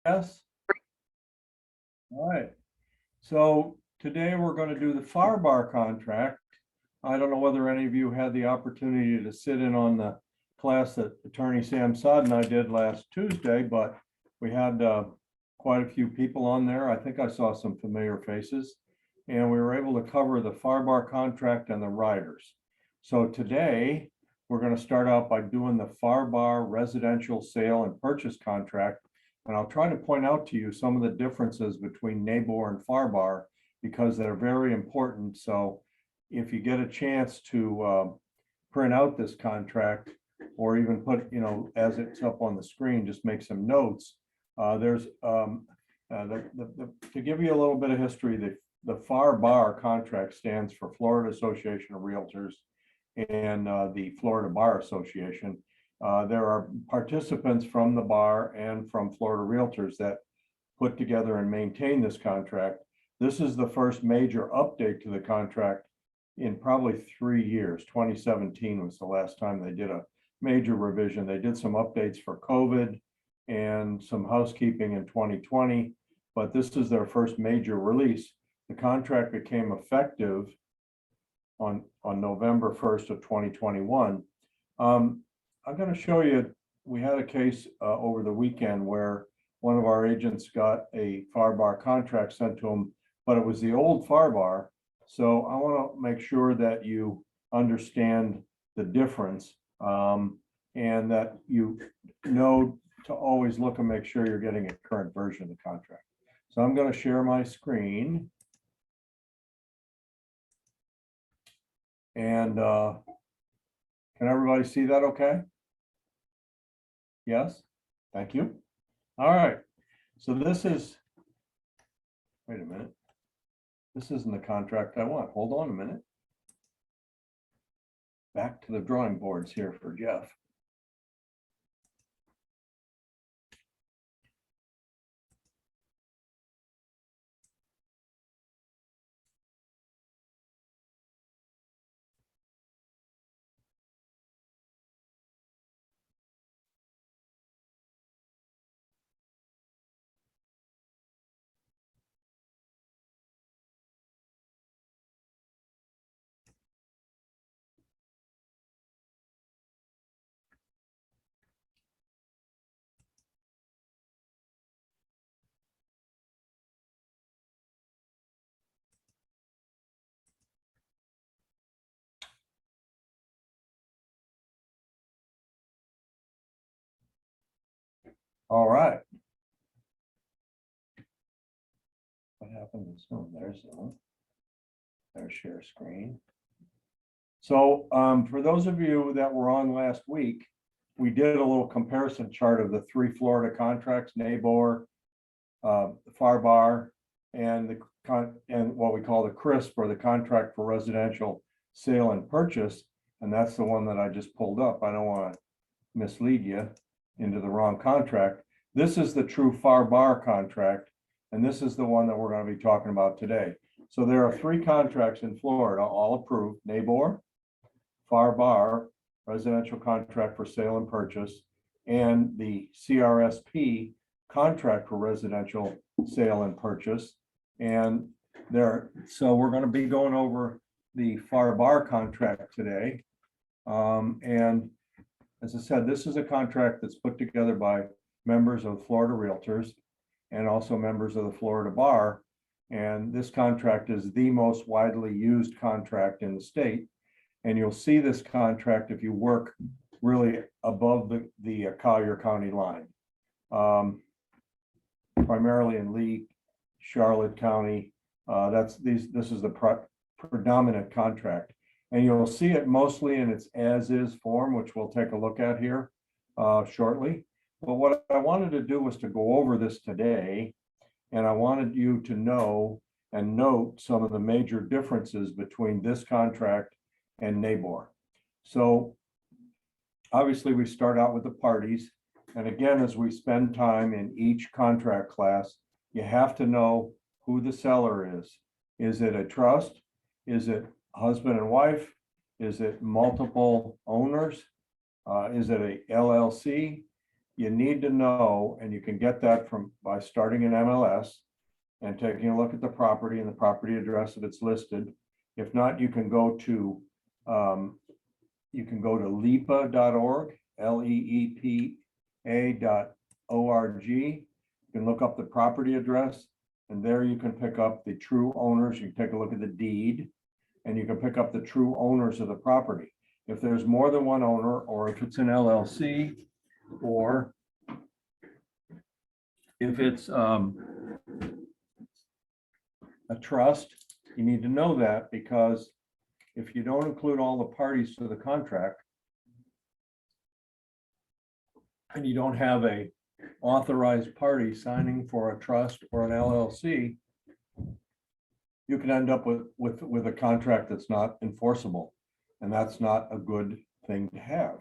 Yes. All right. So today we're going to do the FAR bar contract. I don't know whether any of you had the opportunity to sit in on the class that Attorney Sam Sod and I did last Tuesday, but we had quite a few people on there. I think I saw some familiar faces, and we were able to cover the FAR bar contract and the riders. So today we're going to start out by doing the FAR bar residential sale and purchase contract. And I'll try to point out to you some of the differences between NABOR and FAR bar because they're very important. So if you get a chance to print out this contract or even put, as it's up on the screen, just make some notes. To give you a little bit of history, the FAR bar contract stands for Florida Association of Realtors and the Florida Bar Association. There are participants from the bar and from Florida Realtors that put together and maintain this contract. This is the first major update to the contract in probably 3 years. 2017 was the last time they did a major revision. They did some updates for COVID and some housekeeping in 2020, but this is their first major release. The contract became effective on November 1st of 2021. I'm going to show you, we had a case over the weekend where one of our agents got a FAR bar contract sent to him, but it was the old FAR bar. So I want to make sure that you understand the difference and that you know to always look and make sure you're getting a current version of the contract. So I'm going to share my screen. And can everybody see that okay? Yes, thank you. All right, so this is, wait a minute. This isn't the contract I want. Hold on a minute. Back to the drawing boards here for Jeff. All right. What happened to Zoom? There's Zoom. There's share screen. So for those of you that were on last week, we did a little comparison chart of the 3 Florida contracts, NABOR, FAR bar, and what we call the CRISP, or the contract for residential sale and purchase. And that's the one that I just pulled up. I don't want to mislead you into the wrong contract. This is the true FAR bar contract, and this is the one that we're going to be talking about today. So there are 3 contracts in Florida, all approved: NABOR, FAR bar, residential contract for sale and purchase, and the CRSP, contract for residential sale and purchase. And so we're going to be going over the FAR bar contract today. And as I said, this is a contract that's put together by members of Florida Realtors and also members of the Florida Bar. And this contract is the most widely used contract in the state. And you'll see this contract if you work really above the Collier County line, primarily in Lee, Charlotte County. This is the predominant contract. And you'll see it mostly in its as-is form, which we'll take a look at here shortly. But what I wanted to do was to go over this today, and I wanted you to know and note some of the major differences between this contract and NABOR. So obviously we start out with the parties. And again, as we spend time in each contract class, you have to know who the seller is. Is it a trust? Is it husband and wife? Is it multiple owners? Is it a LLC? you need to know, and you can get that by starting an MLS and taking a look at the property and the property address if it's listed. If not, you can go to leepa.org, LEEPA.org. You can look up the property address, and there you can pick up the true owners. You can take a look at the deed, and you can pick up the true owners of the property. If there's more than one owner, or if it's an LLC, or if it's a trust, you need to know that, because if you don't include all the parties to the contract and you don't have a authorized party signing for a trust or an LLC, you can end up with a contract that's not enforceable, and that's not a good thing to have.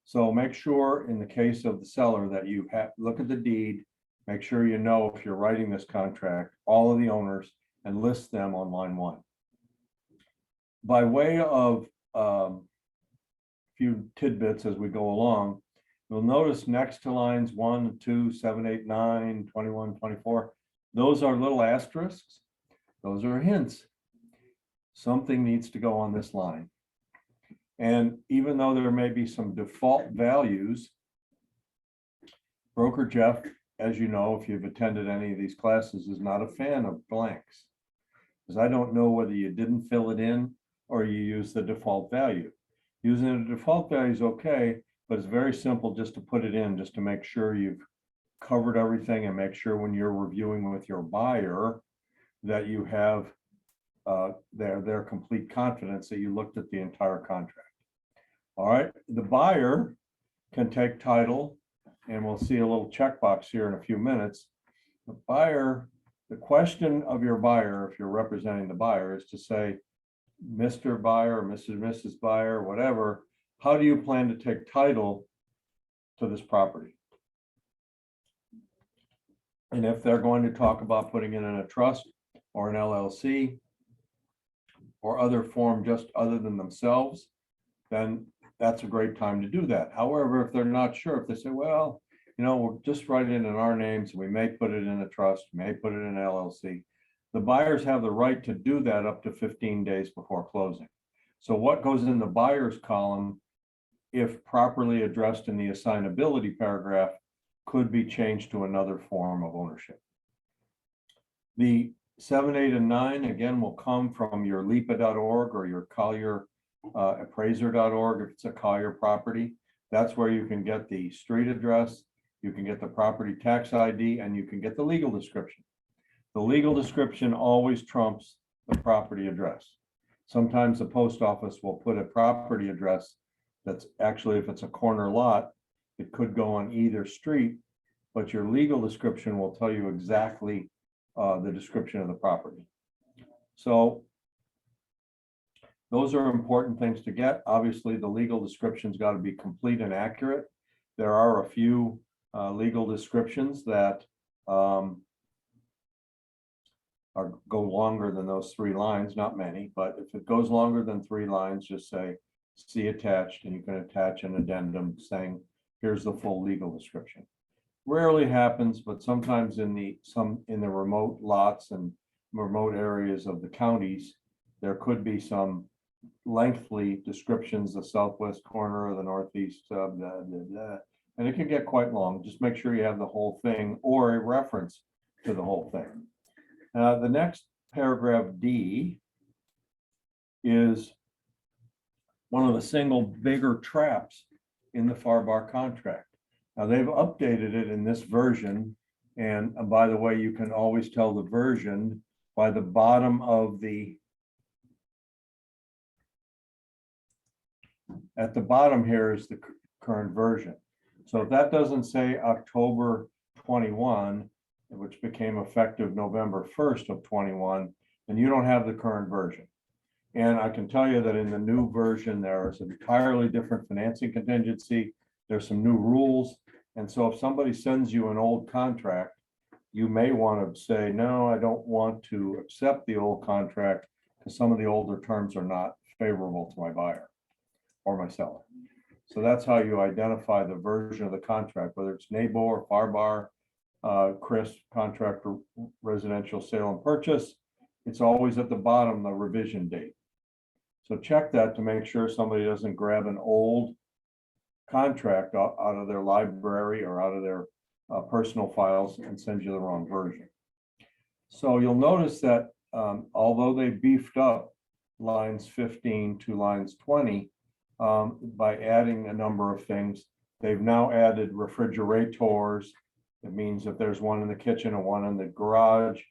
So make sure in the case of the seller that you look at the deed, make sure you know, if you're writing this contract, all of the owners, and list them on line 1. By way of few tidbits as we go along, you'll notice next to lines 1, 2, 7, 8, 9, 21, 24, those are little asterisks. Those are hints. Something needs to go on this line. And even though there may be some default values, Broker Jeff, as you know, if you've attended any of these classes, is not a fan of blanks, because I don't know whether you didn't fill it in or you use the default value. Using the default value is okay, but it's very simple just to put it in, just to make sure you've covered everything, and make sure when you're reviewing with your buyer that you have their complete confidence that you looked at the entire contract. All right, the buyer can take title, and we'll see a little checkbox here in a few minutes. The buyer, the question of your buyer, if you're representing the buyer, is to say, Mr. Buyer, Mrs. Buyer, whatever, how do you plan to take title to this property? And if they're going to talk about putting it in a trust or an LLC or other form just other than themselves, then that's a great time to do that. However, if they're not sure, if they say, well, you know, we'll just write it in our names, we may put it in a trust, may put it in an LLC, the buyers have the right to do that up to 15 days before closing. So what goes in the buyer's column, if properly addressed in the assignability paragraph, could be changed to another form of ownership. The 7, 8, and 9, again, will come from your leepa.org or your Collier appraiser.org. If it's a Collier property, that's where you can get the street address, you can get the property tax ID, and you can get the legal description. The legal description always trumps the property address. Sometimes the post office will put a property address that's actually, if it's a corner lot, it could go on either street, but your legal description will tell you exactly the description of the property. So those are important things to get. Obviously, the legal description's got to be complete and accurate. There are a few legal descriptions that go longer than those 3 lines, not many, but if it goes longer than 3 lines, just say, see attached, and you can attach an addendum saying, here's the full legal description. Rarely happens, but sometimes in the remote lots and remote areas of the counties, there could be some lengthy descriptions, the southwest corner or the northeast, blah, blah, blah, and it can get quite long. Just make sure you have the whole thing or a reference to the whole thing. The next paragraph, D, is one of the single bigger traps in the FAR/BAR contract. Now, they've updated it in this version, and by the way, you can always tell the version by the bottom of at the bottom here is the current version. So if that doesn't say October 21, which became effective November 1st of 21, then you don't have the current version. And I can tell you that in the new version, there is an entirely different financing contingency. There's some new rules. And so if somebody sends you an old contract, you may want to say, no, I don't want to accept the old contract because some of the older terms are not favorable to my buyer or my seller. So that's how you identify the version of the contract, whether it's NABO or FARBAR, Chris, contractor, residential sale and purchase. It's always at the bottom, the revision date. So check that to make sure somebody doesn't grab an old contract out of their library or out of their personal files and send you the wrong version. So you'll notice that although they beefed up lines 15 to lines 20 by adding a number of things, they've now added refrigerators. It means if there's one in the kitchen and one in the garage,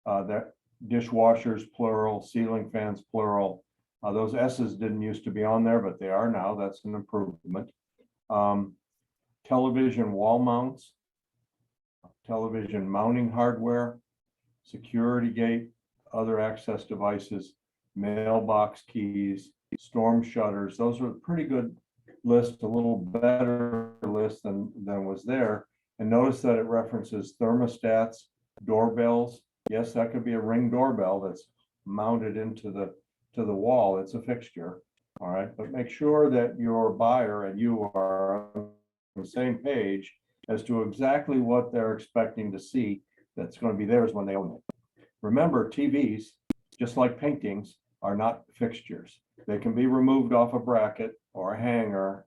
that dishwashers plural, ceiling fans plural. Those S's didn't used to be on there, but they are now. That's an improvement. Television wall mounts, television mounting hardware, security gate, other access devices, mailbox keys, storm shutters. Those are a pretty good list, a little better list than was there. And notice that it references thermostats, doorbells. Yes, that could be a Ring doorbell that's mounted into the wall. It's a fixture. All right, but make sure that your buyer and you are on the same page as to exactly what they're expecting to see that's going to be theirs when they own it. Remember, TVs, just like paintings, are not fixtures. They can be removed off a bracket or a hanger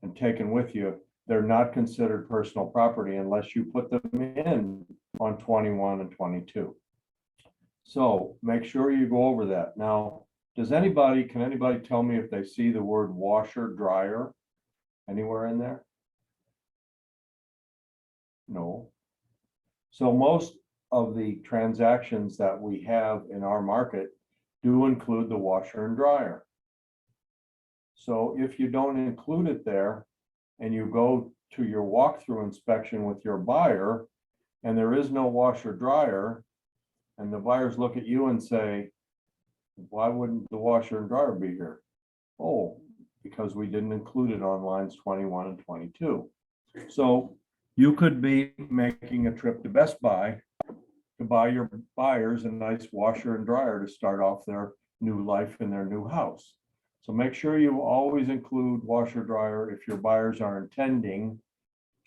and taken with you. They're not considered personal property unless you put them in on 21 and 22. So make sure you go over that. Now, can anybody tell me if they see the word washer, dryer anywhere in there? No. So most of the transactions that we have in our market do include the washer and dryer. So if you don't include it there and you go to your walkthrough inspection with your buyer and there is no washer dryer, and the buyers look at you and say, why wouldn't the washer and dryer be here? Oh, because we didn't include it on lines 21 and 22. So you could be making a trip to Best Buy to buy your buyers a nice washer and dryer to start off their new life in their new house. So make sure you always include washer dryer if your buyers are intending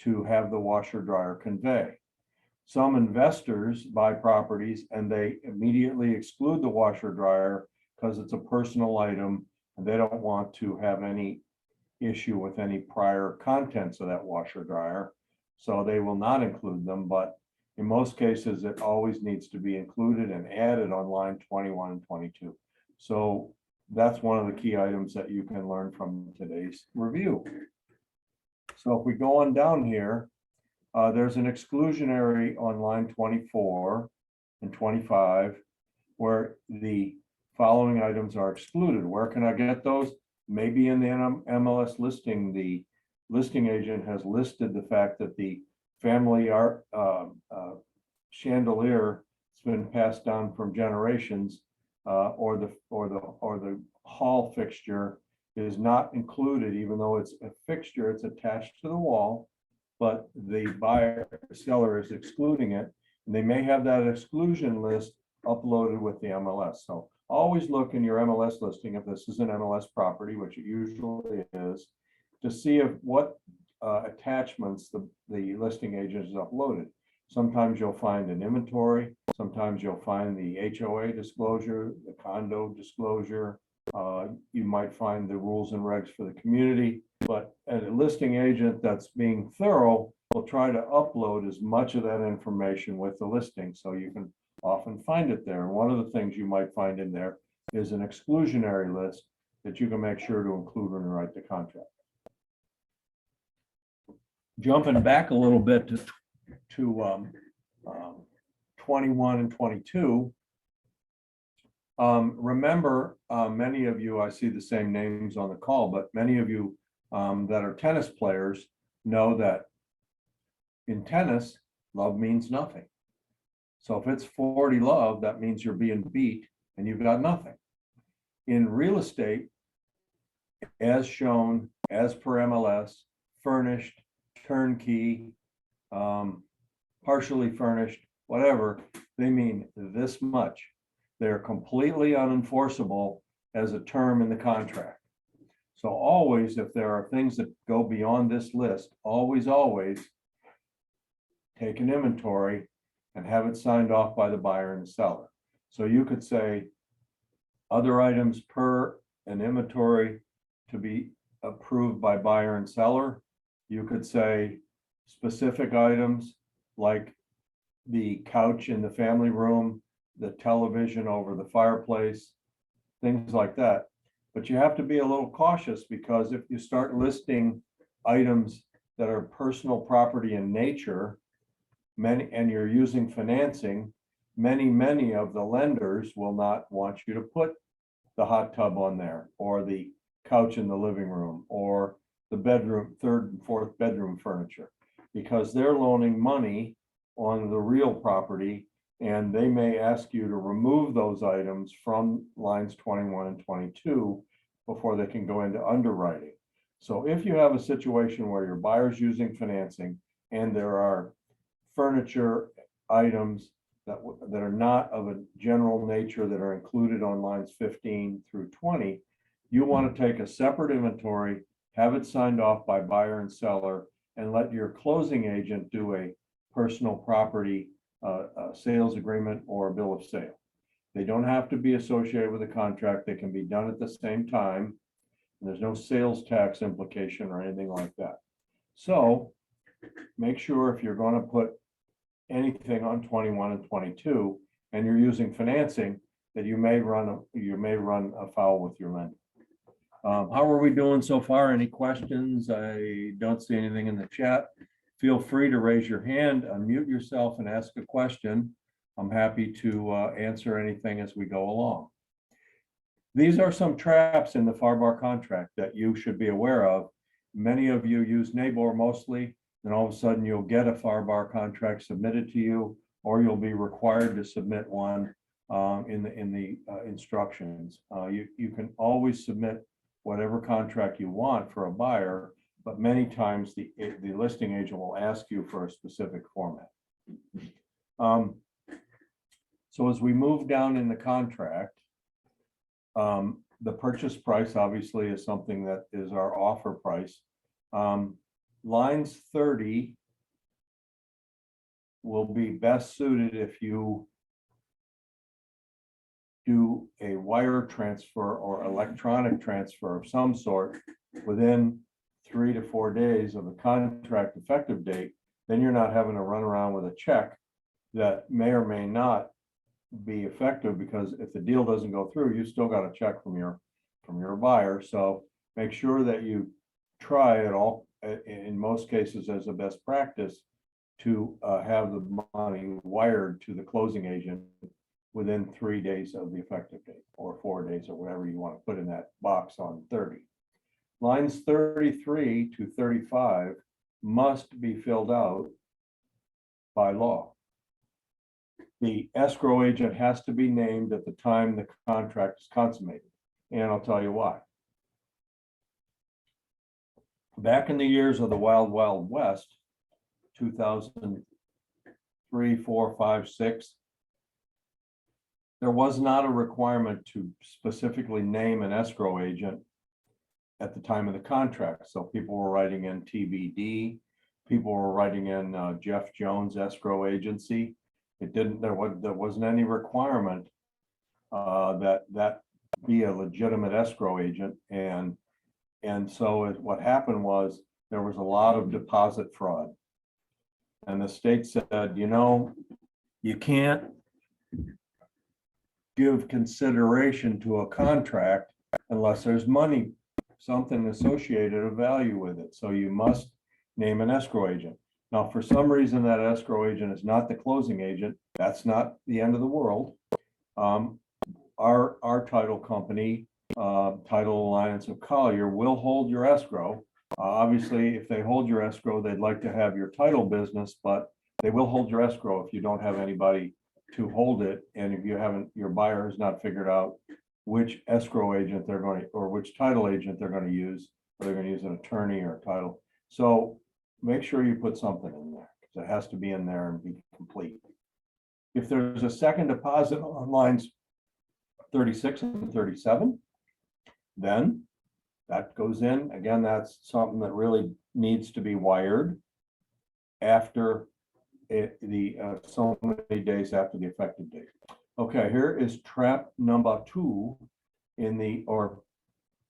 to have the washer dryer convey. Some investors buy properties and they immediately exclude the washer dryer because it's a personal item and they don't want to have any issue with any prior contents of that washer dryer. So they will not include them, but in most cases, it always needs to be included and added on line 21 and 22. So that's one of the key items that you can learn from today's review. So if we go on down here, there's an exclusionary on line 24 and 25 where the following items are excluded. Where can I get those? Maybe in the MLS listing, the listing agent has listed the fact that the family art chandelier has been passed down from generations, or the hall fixture is not included, even though it's a fixture, it's attached to the wall, but the seller is excluding it. And they may have that exclusion list uploaded with the MLS. So always look in your MLS listing if this is an MLS property, which it usually is, to see if what attachments the listing agent has uploaded. Sometimes you'll find an inventory, sometimes you'll find the HOA disclosure, the condo disclosure. You might find the rules and regs for the community, but a listing agent that's being thorough will try to upload as much of that information with the listing, so you can often find it there. And one of the things you might find in there is an exclusionary list that you can make sure to include when you write the contract. Jumping back a little bit to 21 and 22. Remember, many of you, I see the same names on the call, but many of you that are tennis players know that in tennis, love means nothing. So if it's 40 love, that means you're being beat and you've got nothing. In real estate, as shown, as per MLS, furnished, turnkey, partially furnished, whatever, they mean this much. They're completely unenforceable as a term in the contract. So always, if there are things that go beyond this list, always take an inventory and have it signed off by the buyer and the seller. So you could say other items per an inventory to be approved by buyer and seller. You could say specific items like the couch in the family room, the television over the fireplace, things like that. But you have to be a little cautious, because if you start listing items that are personal property in nature, and you're using financing, many of the lenders will not want you to put the hot tub on there, or the couch in the living room, or the bedroom, third and fourth bedroom furniture, because they're loaning money on the real property, and they may ask you to remove those items from lines 21 and 22 before they can go into underwriting. So if you have a situation where your buyer's using financing and there are furniture items that are not of a general nature that are included on lines 15 through 20, you want to take a separate inventory, have it signed off by buyer and seller, and let your closing agent do a personal property sales agreement or a bill of sale. They don't have to be associated with a contract. They can be done at the same time. There's no sales tax implication or anything like that. So make sure if you're going to put anything on 21 and 22 and you're using financing, that you may run afoul with your lender. How are we doing so far? Any questions? I don't see anything in the chat. Feel free to raise your hand, unmute yourself, and ask a question. I'm happy to answer anything as we go along. These are some traps in the FAR/BAR contract that you should be aware of. Many of you use NABOR mostly, and all of a sudden you'll get a FAR/BAR contract submitted to you, or you'll be required to submit one in the instructions. You can always submit whatever contract you want for a buyer, but many times the listing agent will ask you for a specific format. So as we move down in the contract, the purchase price obviously is something that is our offer price. Lines 30 will be best suited if you do a wire transfer or electronic transfer of some sort within 3 to 4 days of the contract effective date. Then you're not having to run around with a check that may or may not be effective, because if the deal doesn't go through, you still got a check from your buyer. So make sure that you try it all, in most cases as a best practice, to have the money wired to the closing agent within 3 days of the effective date, or 4 days, or whatever you want to put in that box on 30. Lines 33 to 35 must be filled out by law. The escrow agent has to be named at the time the contract is consummated, and I'll tell you why. Back in the years of the Wild Wild West, 2003, 4, 5, 6, there was not a requirement to specifically name an escrow agent at the time of the contract. So people were writing in TBD, people were writing in Jeff Jones Escrow Agency. There wasn't any requirement that be a legitimate escrow agent. And so what happened was there was a lot of deposit fraud. And the state said, you can't give consideration to a contract unless there's money, something associated of value with it. So you must name an escrow agent. Now, for some reason, that escrow agent is not the closing agent. That's not the end of the world. Our title company, Title Alliance of Collier, will hold your escrow. Obviously, if they hold your escrow, they'd like to have your title business, but they will hold your escrow if you don't have anybody to hold it, and if your buyer has not figured out which escrow agent they're going to, or which title agent they're going to use, or they're going to use an attorney or a title. So make sure you put something in there, because it has to be in there and be complete. If there's a second deposit on lines 36 and 37, then That goes in, again, that's something that really needs to be wired after so many days after the effective date. Okay, here is trap number 2 or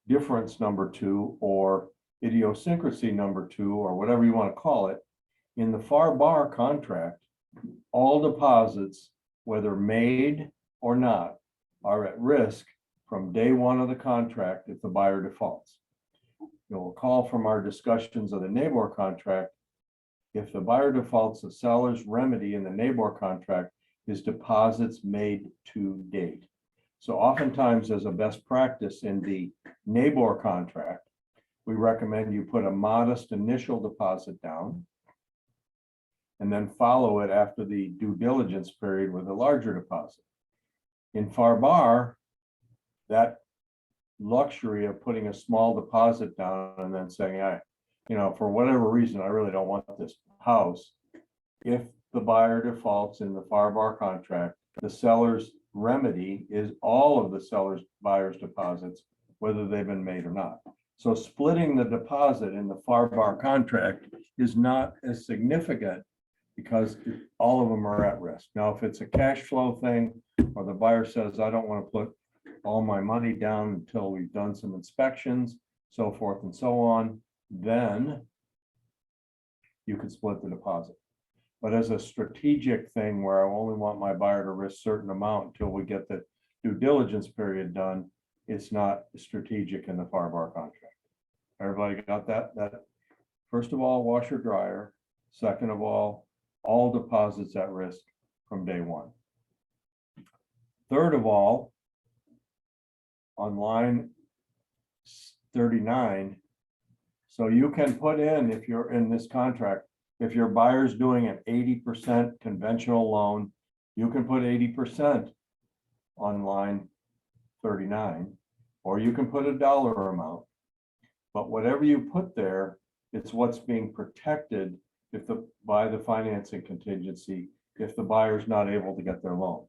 difference number 2, or idiosyncrasy number 2, or whatever you want to call it. In the FAR bar contract, all deposits, whether made or not, are at risk from day 1 of the contract if the buyer defaults. You'll recall from our discussions of the NABOR contract, if the buyer defaults, the seller's remedy in the NABOR contract is deposits made to date. So oftentimes, as a best practice in the NABOR contract, we recommend you put a modest initial deposit down and then follow it after the due diligence period with a larger deposit. In FAR bar, that luxury of putting a small deposit down and then saying, for whatever reason, I really don't want this house. If the buyer defaults in the FAR bar contract, the seller's remedy is all of the buyer's deposits, whether they've been made or not. So splitting the deposit in the FAR bar contract is not as significant because all of them are at risk. Now, if it's a cash flow thing, or the buyer says, I don't want to put all my money down until we've done some inspections, so forth and so on, then you could split the deposit. But as a strategic thing where I only want my buyer to risk a certain amount until we get the due diligence period done, it's not strategic in the FAR bar contract. Everybody got that? First of all, washer dryer. Second of all deposits at risk from day 1. Third of all, on line 39, so you can put in, if you're in this contract, if your buyer's doing an 80% conventional loan, you can put 80% on line 39, or you can put a dollar amount. But whatever you put there, it's what's being protected by the financing contingency if the buyer's not able to get their loan.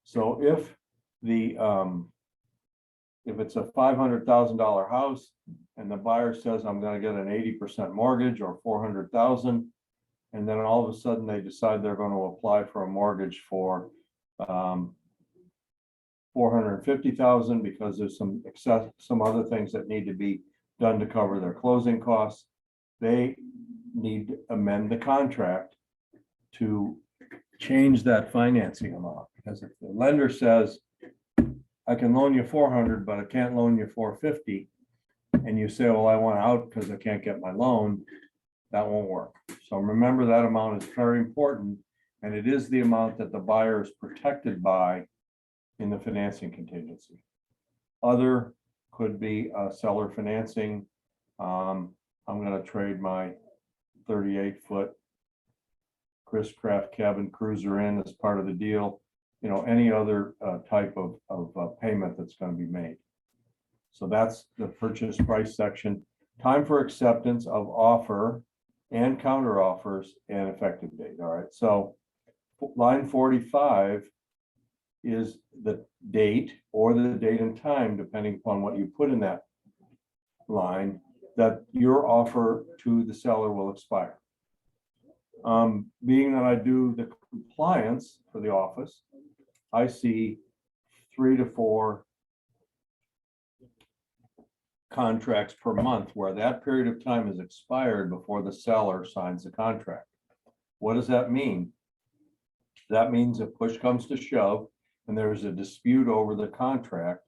So if it's a $500,000 house and the buyer says, I'm going to get an 80% mortgage or $400,000, and then all of a sudden they decide they're going to apply for a mortgage for $450,000 because there's some other things that need to be done to cover their closing costs, they need to amend the contract to change that financing amount. Because if the lender says, I can loan you 400, but I can't loan you 450, and you say, well, I want out because I can't get my loan, that won't work. So remember, that amount is very important, and it is the amount that the buyer is protected by in the financing contingency. Other could be seller financing. I'm going to trade my 38-foot Chris Craft cabin cruiser in as part of the deal. Any other type of payment that's going to be made. So that's the purchase price section. Time for acceptance of offer and counter offers and effective date. All right. So line 45 is the date or the date and time, depending upon what you put in that line, that your offer to the seller will expire. Being that I do the compliance for the office, I see 3 to 4 contracts per month where that period of time is expired before the seller signs the contract. What does that mean? That means if push comes to shove and there's a dispute over the contract,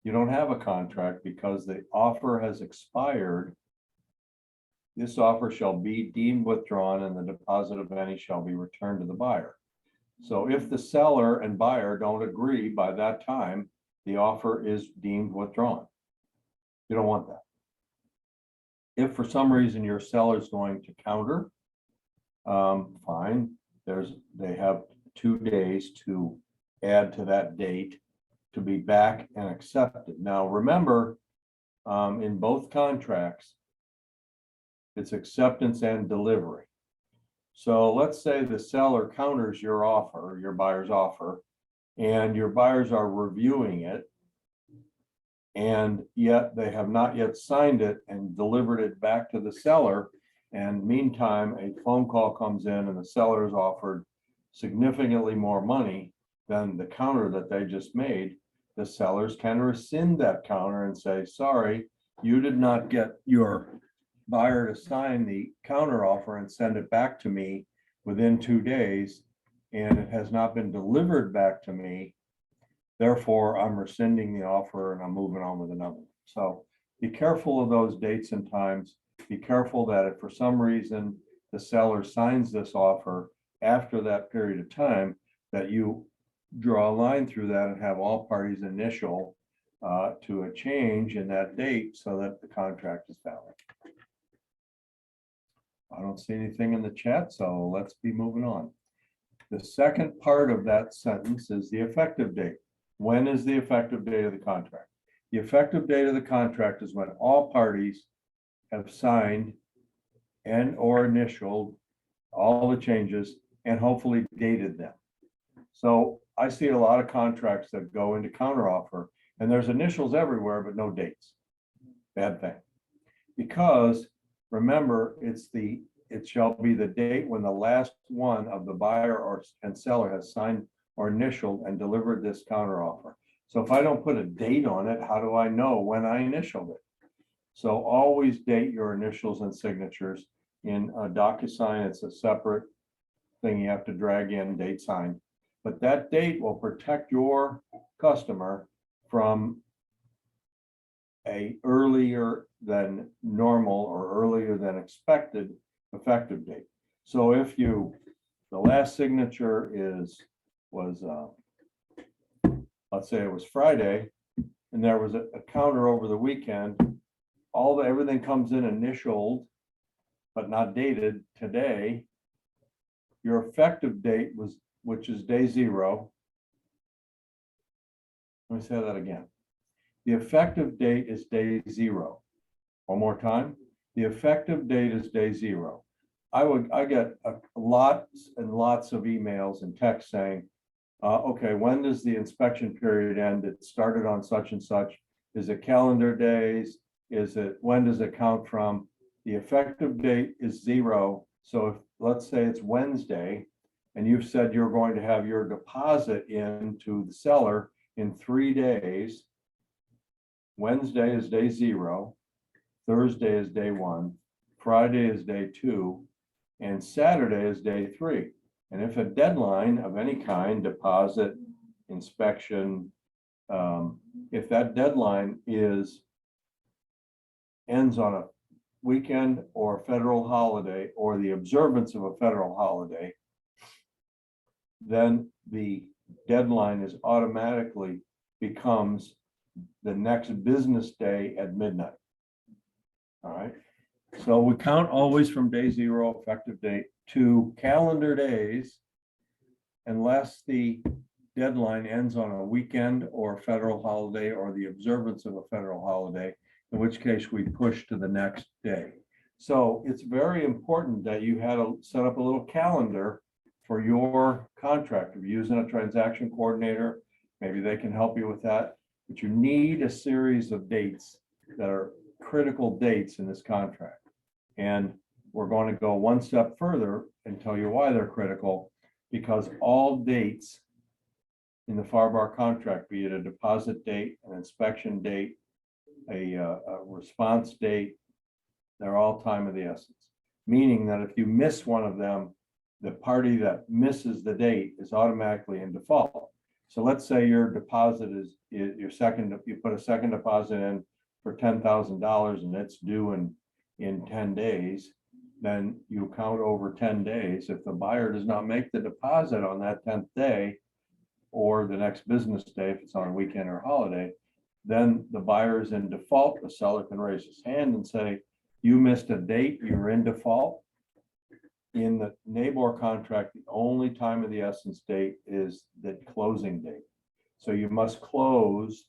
you don't have a contract because the offer has expired. This offer shall be deemed withdrawn and the deposit of any shall be returned to the buyer. So if the seller and buyer don't agree by that time, the offer is deemed withdrawn. You don't want that. If for some reason your seller is going to counter, fine. They have 2 days to add to that date to be back and accepted. Now remember, in both contracts, it's acceptance and delivery. So let's say the seller counters your offer, your buyer's offer, and your buyers are reviewing it. and yet they have not yet signed it and delivered it back to the seller. And meantime, a phone call comes in and the seller is offered significantly more money than the counter that they just made. The sellers can rescind that counter and say, sorry, you did not get your buyer to sign the counter offer and send it back to me within 2 days, and it has not been delivered back to me. Therefore, I'm rescinding the offer and I'm moving on with another. So be careful of those dates and times. Be careful that if for some reason the seller signs this offer after that period of time, that you draw a line through that and have all parties initial to a change in that date so that the contract is valid. I don't see anything in the chat, so let's be moving on. The second part of that sentence is the effective date. When is the effective date of the contract? The effective date of the contract is when all parties have signed and or initialed all the changes and hopefully dated them. So I see a lot of contracts that go into counteroffer and there's initials everywhere, but no dates. Bad thing. Because remember, it shall be the date when the last one of the buyer and seller has signed or initialed and delivered this counteroffer. So if I don't put a date on it, how do I know when I initialed it? So always date your initials and signatures. In a DocuSign, it's a separate thing you have to drag in, date signed. But that date will protect your customer from a earlier than normal or earlier than expected effective date. So if the last signature was let's say it was Friday and there was a counter over the weekend, everything comes in initialed but not dated today, your effective date which is day 0. Let me say that again. The effective date is day 0. One more time. The effective date is day 0. I get lots and lots of emails and texts saying, okay, when does the inspection period end? It started on such and such. Is it calendar days? When does it count from? The effective date is 0. So if, let's say it's Wednesday, and you've said you're going to have your deposit into the seller in 3 days, Wednesday is day 0, Thursday is day 1, Friday is day 2, and Saturday is day 3. And if a deadline of any kind, deposit, inspection, if that deadline ends on a weekend or federal holiday or the observance of a federal holiday, then the deadline is automatically becomes the next business day at midnight. All right. So we count always from day 0 effective date to calendar days, unless the deadline ends on a weekend or federal holiday or the observance of a federal holiday, in which case we push to the next day. So it's very important that you had to set up a little calendar for your contract. If you're using a transaction coordinator, maybe they can help you with that. But you need a series of dates that are critical dates in this contract. And we're going to go one step further and tell you why they're critical, because all dates in the FAR/BAR contract, be it a deposit date, an inspection date, a response date, they're all time of the essence. Meaning that if you miss one of them, the party that misses the date is automatically in default. So let's say your deposit is you put a second deposit in for $10,000 and it's due in 10 days, then you count over 10 days. If the buyer does not make the deposit on that 10th day or the next business day, if it's on a weekend or holiday, then the buyer is in default. The seller can raise his hand and say, you missed a date, you're in default. In the NABOR contract, the only time of the essence date is the closing date. So you must close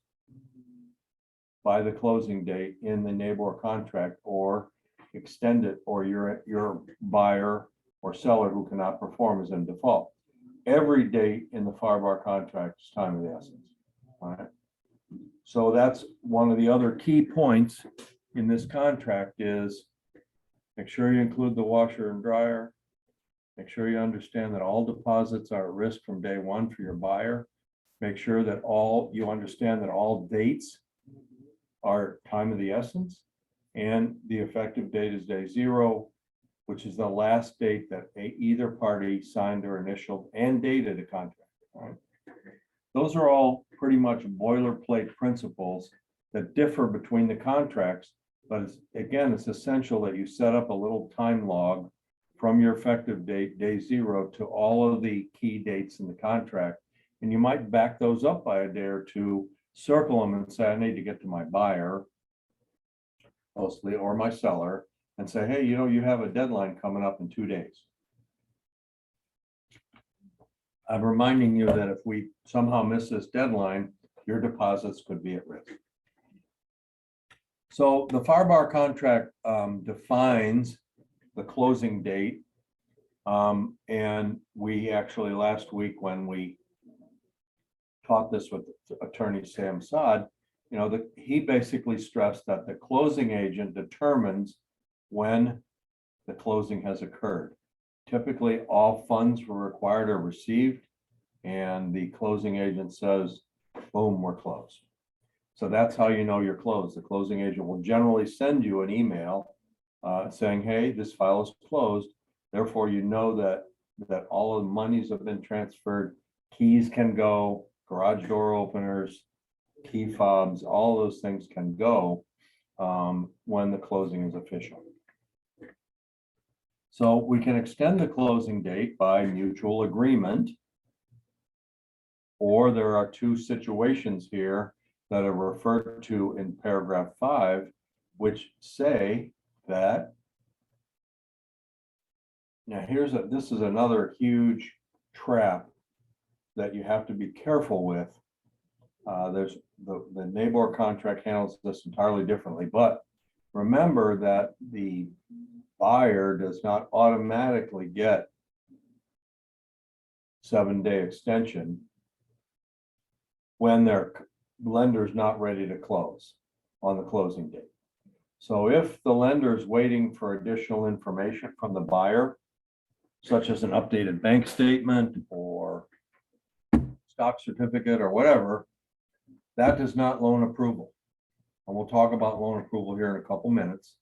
by the closing date in the NABOR contract, or extend it, or your buyer or seller who cannot perform is in default. Every date in the FAR/BAR contract is time of the essence. All right. So that's one of the other key points in this contract is make sure you include the washer and dryer. Make sure you understand that all deposits are at risk from day one for your buyer. Make sure that you understand that all dates are time of the essence, and the effective date is day zero, which is the last date that either party signed or initialed and dated a contract. Right? Those are all pretty much boilerplate principles that differ between the contracts, but it's essential that you set up a little time log from your effective date, day zero, to all of the key dates in the contract. And you might back those up by a day or two, circle them and say, I need to get to my buyer, mostly, or my seller, and say, hey, you have a deadline coming up in 2 days. I'm reminding you that if we somehow miss this deadline, your deposits could be at risk. So the FAR contract defines the closing date. And we actually last week when we taught this with attorney Sam Saad, he basically stressed that the closing agent determines when the closing has occurred. Typically, all funds were required or received, and the closing agent says, boom, we're closed. So that's how you know you're closed. The closing agent will generally send you an email saying, hey, this file is closed. Therefore, you know that all of the monies have been transferred, keys can go, garage door openers, key fobs, all those things can go when the closing is official. So we can extend the closing date by mutual agreement, or there are two situations here that are referred to in paragraph 5, which say that, now this is another huge trap that you have to be careful with. There's the NABOR contract handles this entirely differently, but remember that the buyer does not automatically get 7-day extension when their lender's not ready to close on the closing date. So if the lender is waiting for additional information from the buyer, such as an updated bank statement or stock certificate or whatever, that is not loan approval. And we'll talk about loan approval here in a couple minutes.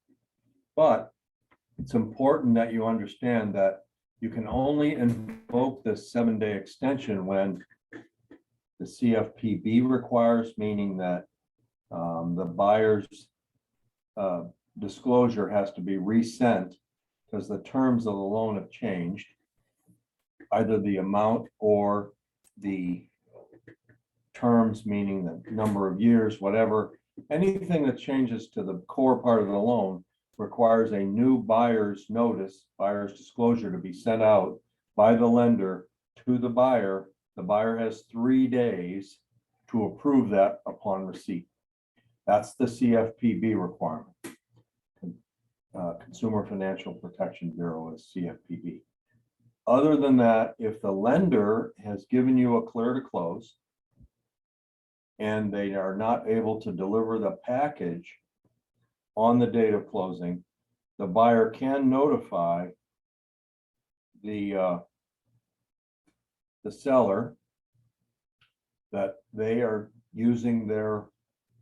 But it's important that you understand that you can only invoke this 7-day extension when the CFPB requires, meaning that the buyer's disclosure has to be resent because the terms of the loan have changed, either the amount or the terms, meaning the number of years, whatever. Anything that changes to the core part of the loan requires a new buyer's notice, buyer's disclosure to be sent out by the lender to the buyer. The buyer has 3 days to approve that upon receipt. That's the CFPB requirement. Consumer Financial Protection Bureau is CFPB. Other than that, if the lender has given you a clear to close and they are not able to deliver the package on the date of closing, the buyer can notify the seller that they are using their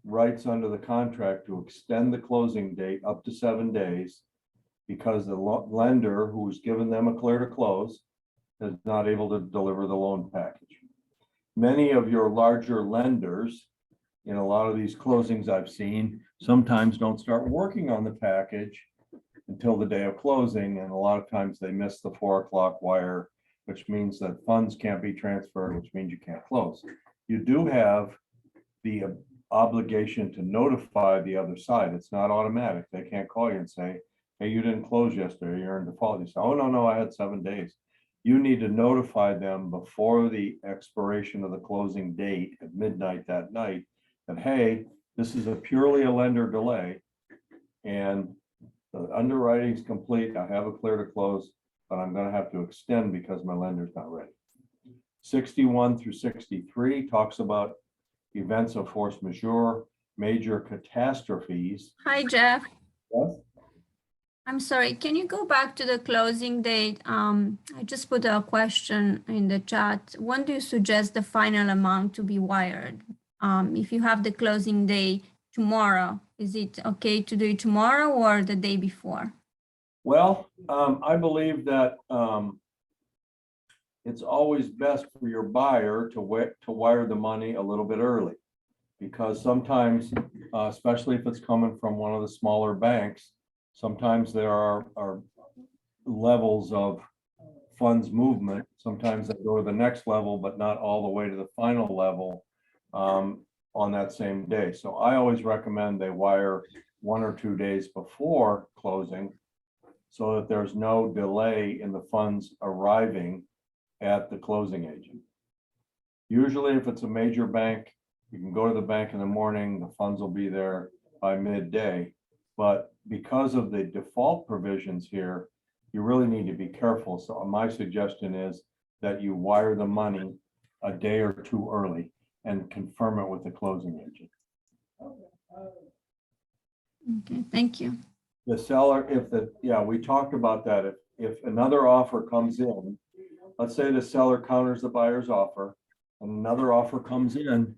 rights under the contract to extend the closing date up to 7 days because the lender who's given them a clear to close is not able to deliver the loan package. Many of your larger lenders in a lot of these closings I've seen sometimes don't start working on the package until the day of closing, and a lot of times they miss the 4 o'clock wire, which means that funds can't be transferred, which means you can't close. You do have the obligation to notify the other side. It's not automatic. They can't call you and say, hey, you didn't close yesterday, you're in default. You say, oh, no, I had 7 days. You need to notify them before the expiration of the closing date at midnight that night that, hey, this is purely a lender delay and the underwriting is complete. I have a clear to close, but I'm going to have to extend because my lender's not ready. 61 through 63 talks about events of force majeure, major catastrophes. Hi, Jeff. Yes? I'm sorry, can you go back to the closing date? I just put a question in the chat. When do you suggest the final amount to be wired? If you have the closing day tomorrow, is it okay to do it tomorrow or the day before? Well, I believe that it's always best for your buyer to wire the money a little bit early. Because sometimes, especially if it's coming from one of the smaller banks, sometimes there are levels of funds movement. Sometimes they go to the next level, but not all the way to the final level on that same day. So I always recommend they wire 1 or 2 days before closing so that there's no delay in the funds arriving at the closing agent. Usually, if it's a major bank, you can go to the bank in the morning, the funds will be there by midday. But because of the default provisions here, you really need to be careful. So my suggestion is that you wire the money a day or two early and confirm it with the closing agent. Okay, thank you. The seller, we talked about that. If another offer comes in, let's say the seller counters the buyer's offer, and another offer comes in,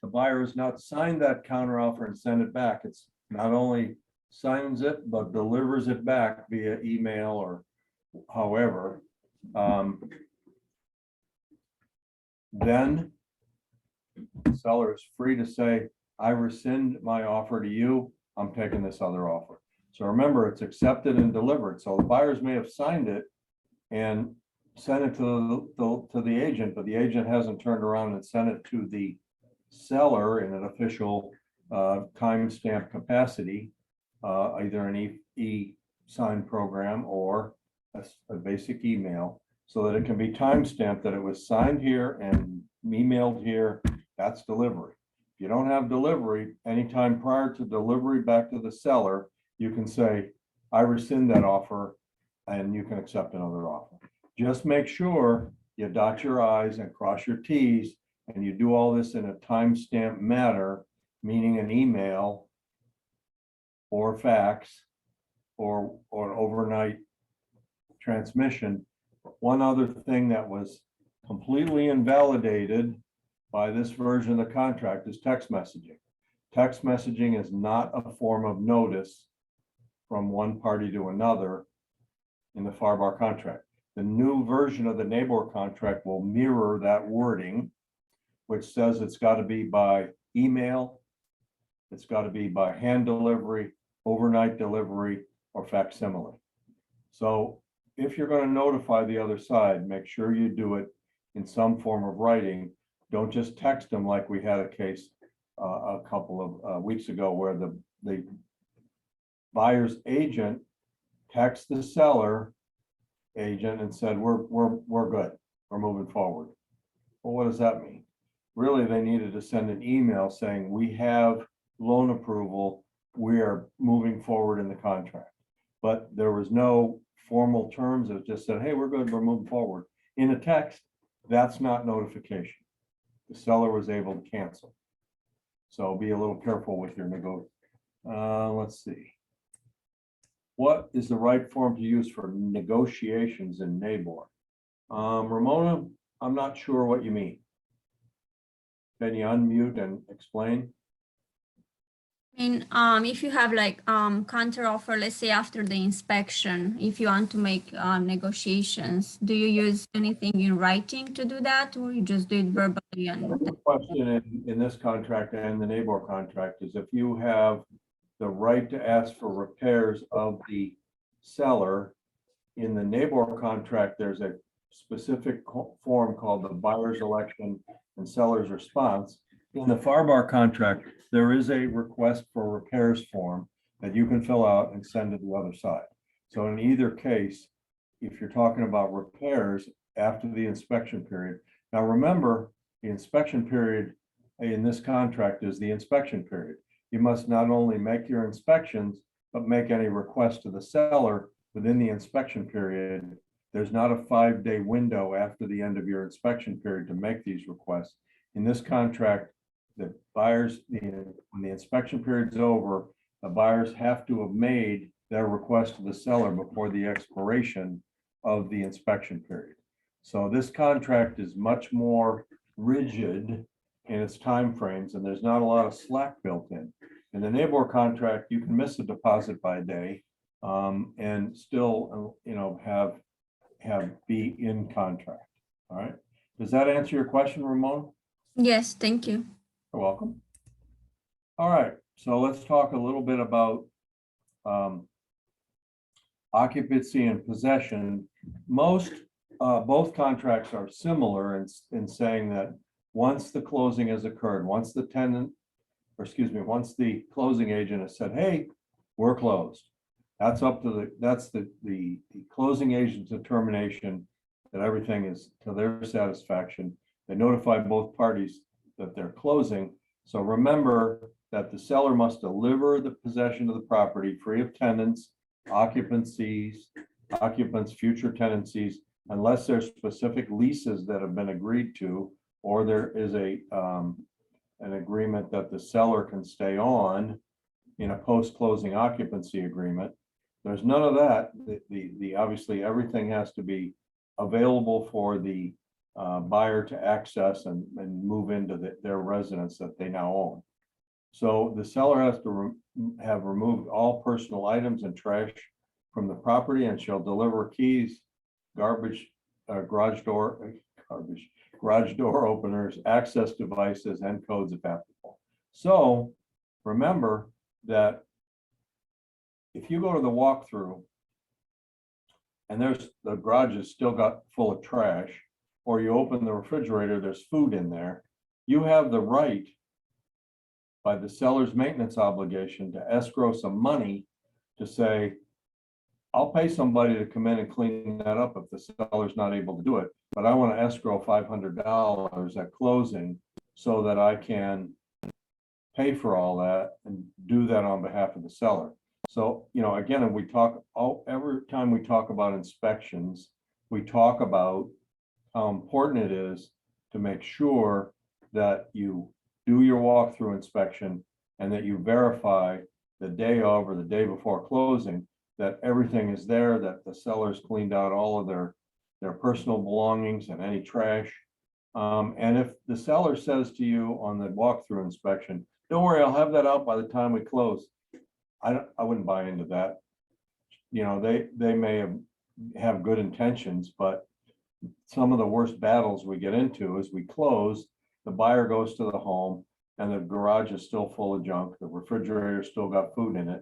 the buyer has not signed that counter offer and send it back. It's not only signs it, but delivers it back via email or however. Then the seller is free to say, I rescind my offer to you. I'm taking this other offer. So remember, it's accepted and delivered. So the buyers may have signed it and sent it to the agent, but the agent hasn't turned around and sent it to the seller in an official timestamp capacity, either an e-sign program or a basic email, so that it can be timestamped that it was signed here and emailed here. That's delivery. If you don't have delivery, anytime prior to delivery back to the seller, you can say, I rescind that offer, and you can accept another offer. Just make sure you dot your I's and cross your T's, and you do all this in a timestamp manner, meaning an email or fax or an overnight transmission. One other thing that was completely invalidated by this version of the contract is text messaging. Text messaging is not a form of notice from one party to another in the FAR/BAR contract. The new version of the NABOR contract will mirror that wording, which says it's got to be by email, it's got to be by hand delivery, overnight delivery, or facsimile. So if you're going to notify the other side, make sure you do it in some form of writing. Don't just text them like we had a case a couple of weeks ago where the buyer's agent texted the seller agent and said, we're good, we're moving forward. Well, what does that mean? Really, they needed to send an email saying, we have loan approval, we are moving forward in the contract. But there was no formal terms. It just said, hey, we're good, we're moving forward. In a text, that's not notification. The seller was able to cancel. So be a little careful with your let's see. What is the right form to use for negotiations in NABOR? Ramona, I'm not sure what you mean. Can you unmute and explain? If you have like counter offer, let's say after the inspection, if you want to make negotiations, do you use anything in writing to do that, or you just do it verbally? And the question in this contract and the NABOR contract is if you have the right to ask for repairs of the seller. In the NABOR contract, there's a specific form called the buyer's election and seller's response. In the FAR/BAR contract, there is a request for repairs form that you can fill out and send to the other side. So in either case, if you're talking about repairs after the inspection period, now remember, the inspection period in this contract is the inspection period. You must not only make your inspections, but make any request to the seller within the inspection period. There's not a 5-day window after the end of your inspection period to make these requests. In this contract, the buyers, when the inspection period's over, the buyers have to have made their request to the seller before the expiration of the inspection period. So this contract is much more rigid in its timeframes, and there's not a lot of slack built in. In the neighbor contract, you can miss a deposit by a day, and still, have be in contract. All right. Does that answer your question, Ramon? Yes, thank you. You're welcome. All right, so let's talk a little bit about occupancy and possession. Both contracts are similar in saying that once the closing has occurred, once the closing agent has said, hey, we're closed. That's the closing agent's determination that everything is to their satisfaction. They notify both parties that they're closing. So remember that the seller must deliver the possession of the property free of tenants, occupants, future tenancies, unless there's specific leases that have been agreed to, or there is an agreement that the seller can stay on in a post-closing occupancy agreement. There's none of that. The obviously everything has to be available for the buyer to access and move into their residence that they now own. So the seller has to have removed all personal items and trash from the property, and shall deliver keys, garage door openers, access devices, and codes if applicable. So remember that if you go to the walkthrough and the garage is still got full of trash, or you open the refrigerator, there's food in there, you have the right by the seller's maintenance obligation to escrow some money to say, I'll pay somebody to come in and clean that up if the seller's not able to do it, but I want to escrow $500 at closing so that I can pay for all that and do that on behalf of the seller. So, again, every time we talk about inspections, we talk about how important it is to make sure that you do your walkthrough inspection and that you verify the day of or the day before closing that everything is there, that the seller's cleaned out all of their personal belongings and any trash. And if the seller says to you on the walkthrough inspection, don't worry, I'll have that out by the time we close, I wouldn't buy into that. They may have good intentions, but some of the worst battles we get into is we close, the buyer goes to the home, and the garage is still full of junk, the refrigerator still got food in it,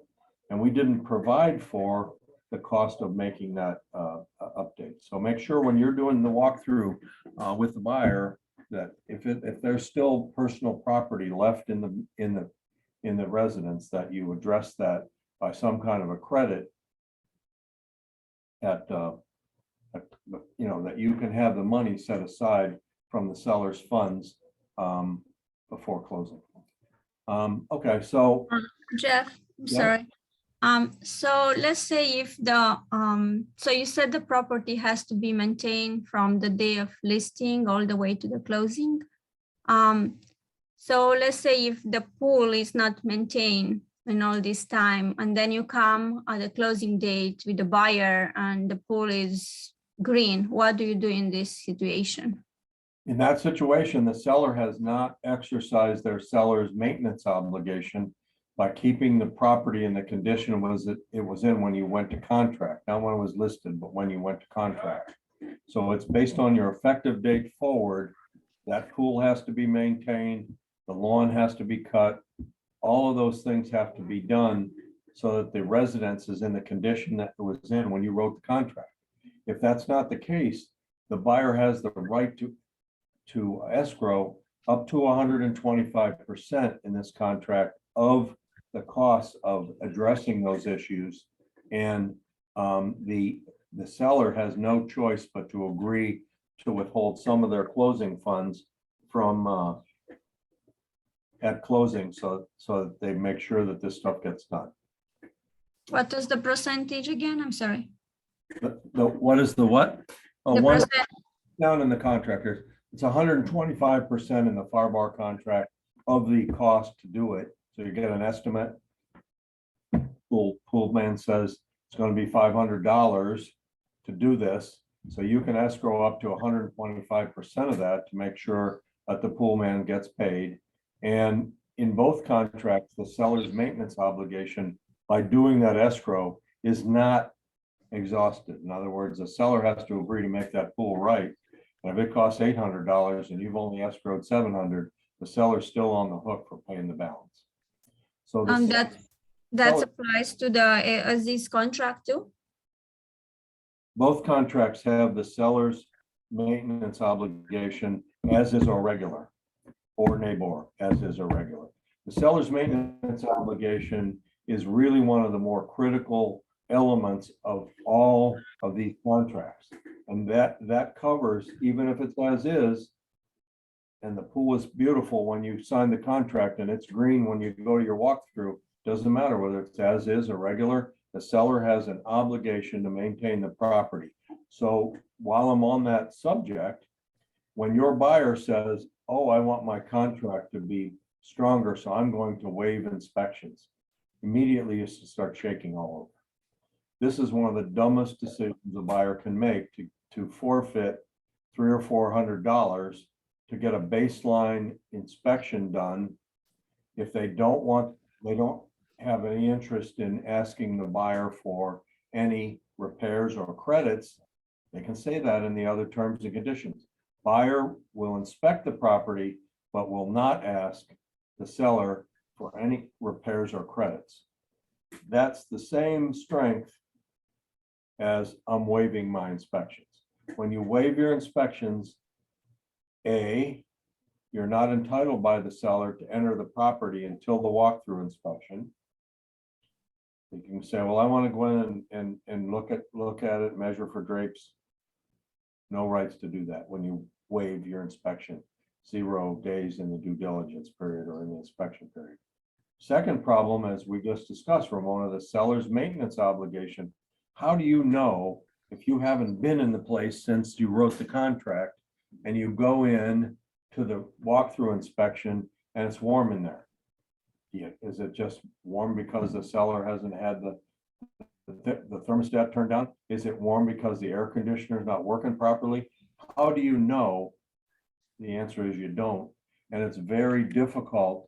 and we didn't provide for the cost of making that update. So make sure when you're doing the walkthrough with the buyer that if there's still personal property left in the residence, that you address that by some kind of a credit that you can have the money set aside from the seller's funds before closing. Okay, so Jeff, I'm sorry. So let's say if so you said the property has to be maintained from the day of listing all the way to the closing. So let's say if the pool is not maintained in all this time, and then you come at the closing date with the buyer and the pool is green, what do you do in this situation? In that situation, the seller has not exercised their seller's maintenance obligation by keeping the property in the condition it was in when you went to contract, not when it was listed, but when you went to contract. So it's based on your effective date forward. That pool has to be maintained, the lawn has to be cut, all of those things have to be done so that the residence is in the condition that it was in when you wrote the contract. If that's not the case, the buyer has the right to escrow up to 125% in this contract of the cost of addressing those issues. And the seller has no choice but to agree to withhold some of their closing funds from at closing so that they make sure that this stuff gets done. What is the percentage again? I'm sorry. What is the what? Oh, The one percent. down in the contractors. It's 125% in the FAR bar contract of the cost to do it. So you get an estimate. Pool man says it's going to be $500 to do this. So you can escrow up to 125% of that to make sure that the pool man gets paid. And in both contracts, the seller's maintenance obligation by doing that escrow is not exhausted. In other words, the seller has to agree to make that pool right. And if it costs $800 and you've only escrowed $700, the seller's still on the hook for paying the balance. So That seller- applies to the Aziz contract too? both contracts have the seller's maintenance obligation as is or regular, or neighbor as is or regular. The seller's maintenance obligation is really one of the more critical elements of all of these contracts. And that covers, even if it's as is, and the pool is beautiful when you sign the contract and it's green when you go to your walkthrough, doesn't matter whether it's as is or regular, the seller has an obligation to maintain the property. So while I'm on that subject, when your buyer says, oh, I want my contract to be stronger, so I'm going to waive inspections, immediately you start shaking all over. This is one of the dumbest decisions a buyer can make to forfeit $300 or $400 to get a baseline inspection done. If they don't have any interest in asking the buyer for any repairs or credits, they can say that in the other terms and conditions. Buyer will inspect the property, but will not ask the seller for any repairs or credits. That's the same strength as I'm waiving my inspections. When you waive your inspections, A, you're not entitled by the seller to enter the property until the walkthrough inspection. You can say, well, I want to go in and look at it, measure for drapes. No rights to do that when you waive your inspection. 0 days in the due diligence period or in the inspection period. Second problem, as we just discussed, Ramona, the seller's maintenance obligation. How do you know if you haven't been in the place since you wrote the contract and you go in to the walkthrough inspection and it's warm in there? Is it just warm because the seller hasn't had the thermostat turned down? Is it warm because the air conditioner is not working properly? How do you know? The answer is you don't. And it's very difficult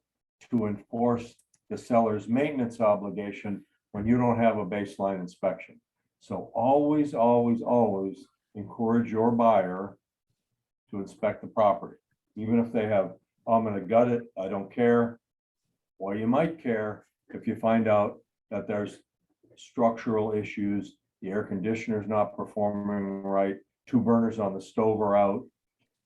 to enforce the seller's maintenance obligation when you don't have a baseline inspection. So always, always, always encourage your buyer to inspect the property. Even if they have, oh, I'm going to gut it, I don't care. Well, you might care if you find out that there's structural issues, the air conditioner is not performing right, 2 burners on the stove are out.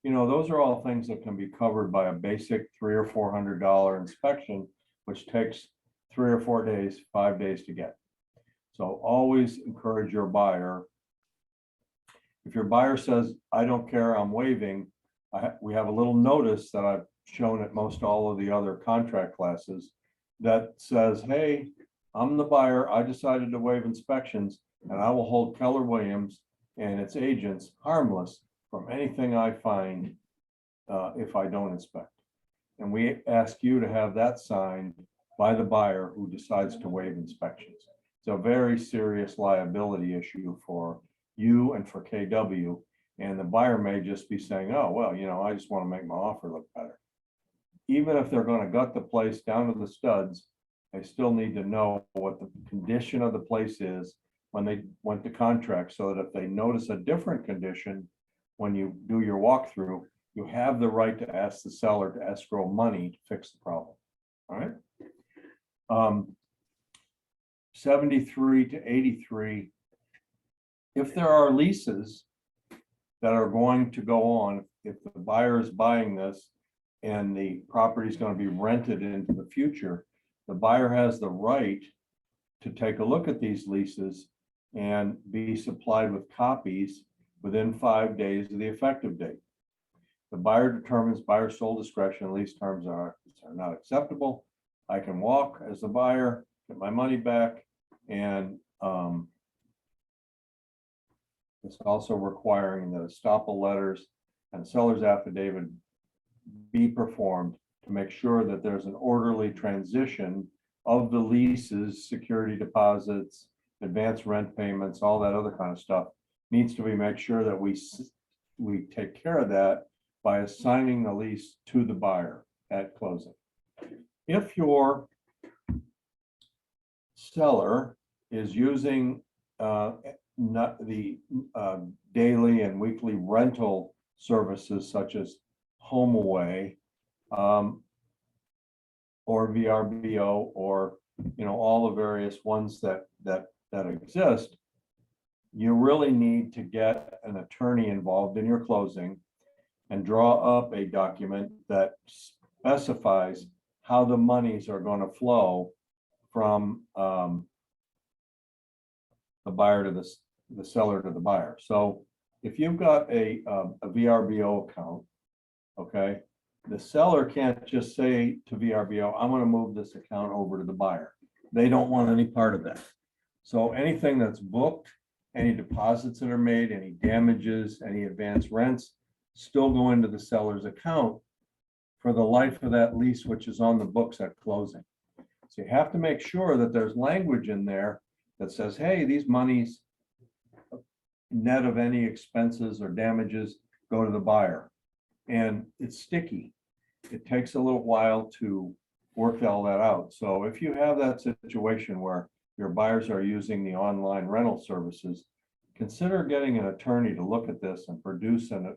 You know, those are all things that can be covered by a basic $300 or $400 inspection, which takes 3 or 4 days, 5 days to get. So always encourage your buyer. If your buyer says, I don't care, I'm waiving, we have a little notice that I've shown at most all of the other contract classes that says, hey, I'm the buyer, I decided to waive inspections, and I will hold Keller Williams and its agents harmless from anything I find if I don't inspect. And we ask you to have that signed by the buyer who decides to waive inspections. It's a very serious liability issue for you and for KW. And the buyer may just be saying, oh, well, you know, I just want to make my offer look better. Even if they're going to gut the place down to the studs, they still need to know what the condition of the place is when they went to contract, so that if they notice a different condition when you do your walkthrough, you have the right to ask the seller to escrow money to fix the problem. All right. 73 to 83. If there are leases that are going to go on, if the buyer is buying this and the property is going to be rented into the future, the buyer has the right to take a look at these leases and be supplied with copies within 5 days of the effective date. The buyer determines buyer's sole discretion, lease terms are not acceptable. I can walk as the buyer, get my money back, and it's also requiring that estoppel letters and seller's affidavit be performed to make sure that there's an orderly transition of the leases, security deposits, advanced rent payments, all that other kind of stuff needs to be make sure that we take care of that by assigning the lease to the buyer at closing. If your seller is using not the daily and weekly rental services such as HomeAway or VRBO, or all the various ones that exist, you really need to get an attorney involved in your closing and draw up a document that specifies how the monies are going to flow from the buyer to the seller to the buyer. So if you've got a VRBO account, okay, the seller can't just say to VRBO, I'm going to move this account over to the buyer. They don't want any part of that. So anything that's booked, any deposits that are made, any damages, any advanced rents, still go into the seller's account for the life of that lease, which is on the books at closing. So you have to make sure that there's language in there that says, hey, these monies, net of any expenses or damages, go to the buyer. And it's sticky. It takes a little while to work all that out. So if you have that situation where your buyers are using the online rental services, consider getting an attorney to look at this and produce an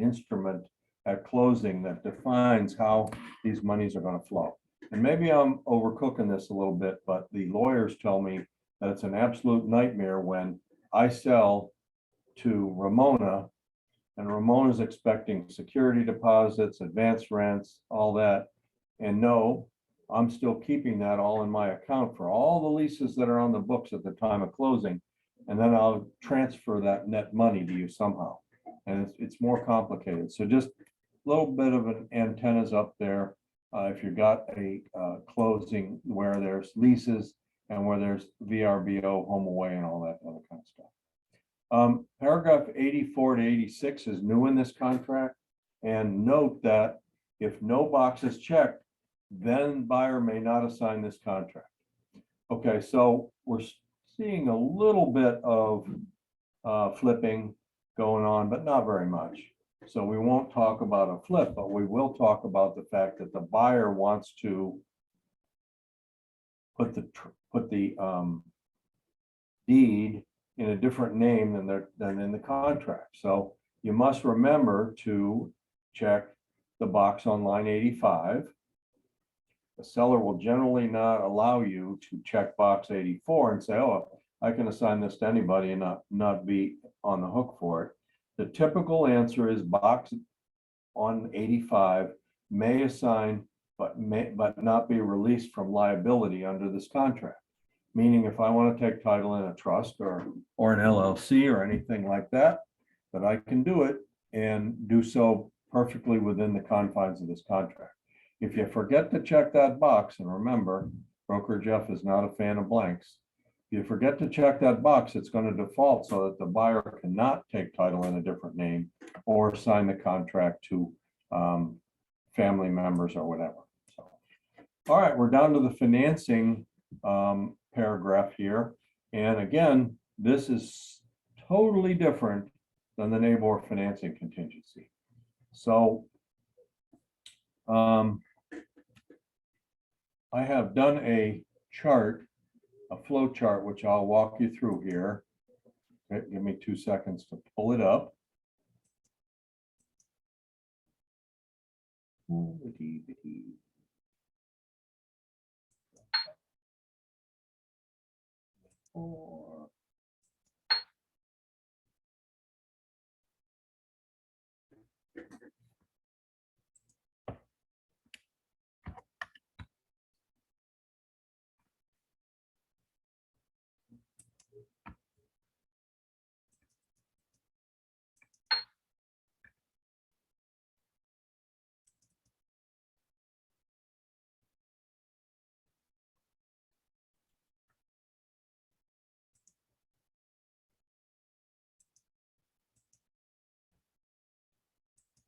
instrument at closing that defines how these monies are going to flow. And maybe I'm overcooking this a little bit, but the lawyers tell me that it's an absolute nightmare when I sell to Ramona and Ramona's expecting security deposits, advanced rents, all that. And no, I'm still keeping that all in my account for all the leases that are on the books at the time of closing. And then I'll transfer that net money to you somehow. And it's more complicated. So just a little bit of an antennas up there. If you've got a closing where there's leases and where there's VRBO, HomeAway, and all that other kind of stuff. Paragraph 84 to 86 is new in this contract. And note that if no box is checked, then buyer may not assign this contract. Okay, so we're seeing a little bit of flipping going on, but not very much. So we won't talk about a flip, but we will talk about the fact that the buyer wants to put the deed in a different name than in the contract. So you must remember to check the box on line 85. The seller will generally not allow you to check box 84 and say, oh, I can assign this to anybody and not be on the hook for it. The typical answer is box on 85 may assign, but not be released from liability under this contract. Meaning if I want to take title in a trust or an LLC or anything like that, that I can do it and do so perfectly within the confines of this contract. If you forget to check that box, and remember, Broker Jeff is not a fan of blanks. If you forget to check that box, it's going to default so that the buyer cannot take title in a different name or sign the contract to family members or whatever. So, all right, we're down to the financing paragraph here. And again, this is totally different than the NABOR financing contingency. So I have done a chart, a flow chart, which I'll walk you through here. Okay, give me 2 seconds to pull it up.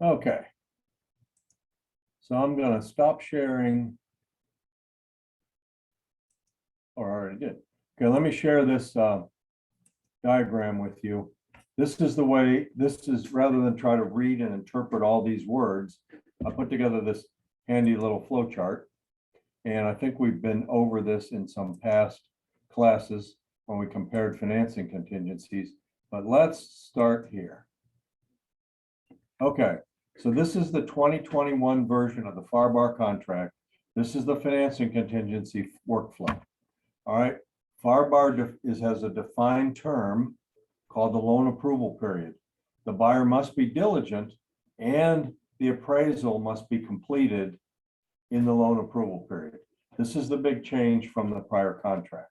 Okay. So I'm gonna stop sharing. Or I already did. Okay, let me share this diagram with you. This is the way, this is rather than try to read and interpret all these words, I put together this handy little flow chart. And I think we've been over this in some past classes when we compared financing contingencies, but let's start here. Okay, so this is the 2021 version of the FAR/BAR contract. This is the financing contingency workflow. All right, FAR/BAR has a defined term called the loan approval period. The buyer must be diligent and the appraisal must be completed in the loan approval period. This is the big change from the prior contract.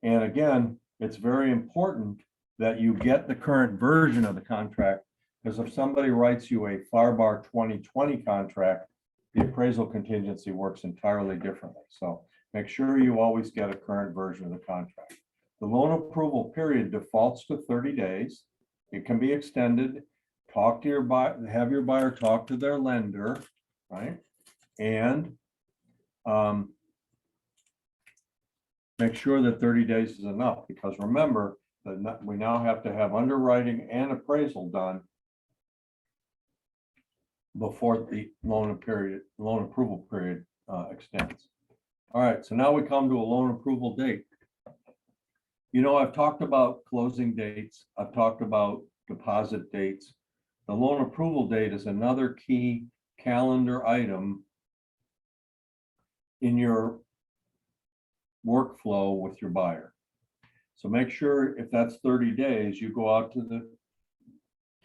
And again, it's very important that you get the current version of the contract, because if somebody writes you a FAR/BAR 2020 contract, the appraisal contingency works entirely differently. So make sure you always get a current version of the contract. The loan approval period defaults to 30 days. It can be extended. Talk to your buyer, have your buyer talk to their lender, right? And make sure that 30 days is enough, because remember that we now have to have underwriting and appraisal done before the loan approval period extends. All right, so now we come to a loan approval date. You know, I've talked about closing dates. I've talked about deposit dates. The loan approval date is another key calendar item in your workflow with your buyer. So make sure if that's 30 days, you go out to the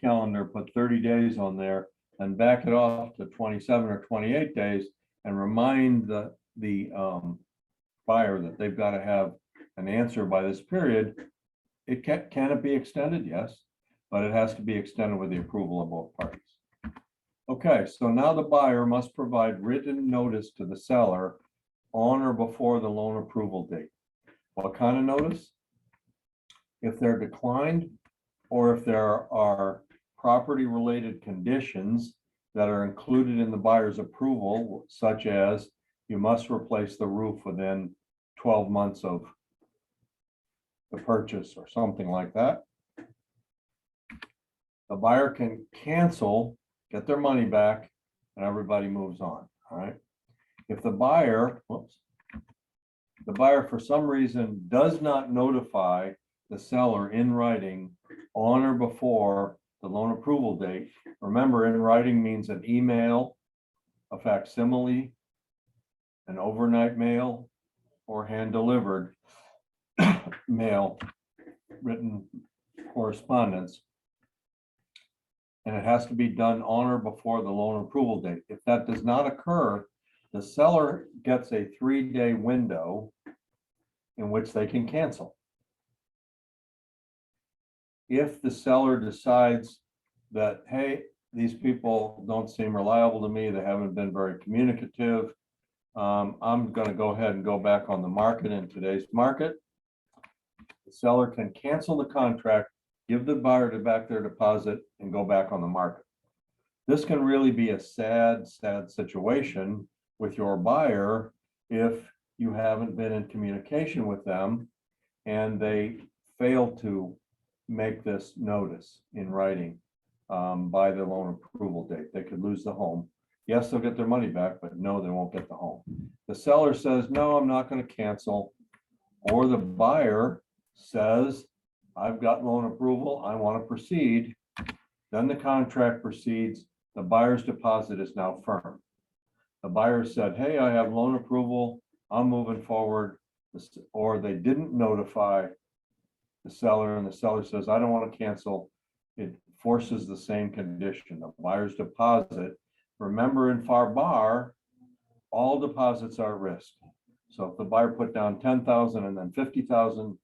calendar, put 30 days on there, and back it off to 27 or 28 days, and remind the buyer that they've got to have an answer by this period. Can it be extended? Yes, but it has to be extended with the approval of both parties. Okay, so now the buyer must provide written notice to the seller on or before the loan approval date. What kind of notice? If they're declined, or if there are property-related conditions that are included in the buyer's approval, such as you must replace the roof within 12 months of the purchase or something like that. The buyer can cancel, get their money back, and everybody moves on, all right? If the buyer, the buyer for some reason does not notify the seller in writing on or before the loan approval date, remember, in writing means an email, a facsimile, an overnight mail, or hand-delivered mail, written correspondence. And it has to be done on or before the loan approval date. If that does not occur, the seller gets a 3-day window in which they can cancel. If the seller decides that, hey, these people don't seem reliable to me, they haven't been very communicative, I'm going to go ahead and go back on the market in today's market, the seller can cancel the contract, give the buyer back their deposit, and go back on the market. This can really be a sad, sad situation with your buyer if you haven't been in communication with them and they fail to make this notice in writing by the loan approval date. They could lose the home. Yes, they'll get their money back, but no, they won't get the home. The seller says, no, I'm not going to cancel. Or the buyer says, I've got loan approval, I want to proceed. Then the contract proceeds. The buyer's deposit is now firm. The buyer said, hey, I have loan approval, I'm moving forward. Or they didn't notify the seller, and the seller says, I don't want to cancel. It forces the same condition, the buyer's deposit. Remember, in FAR/BAR, all deposits are at risk. So if the buyer put down 10,000 and then 50,000,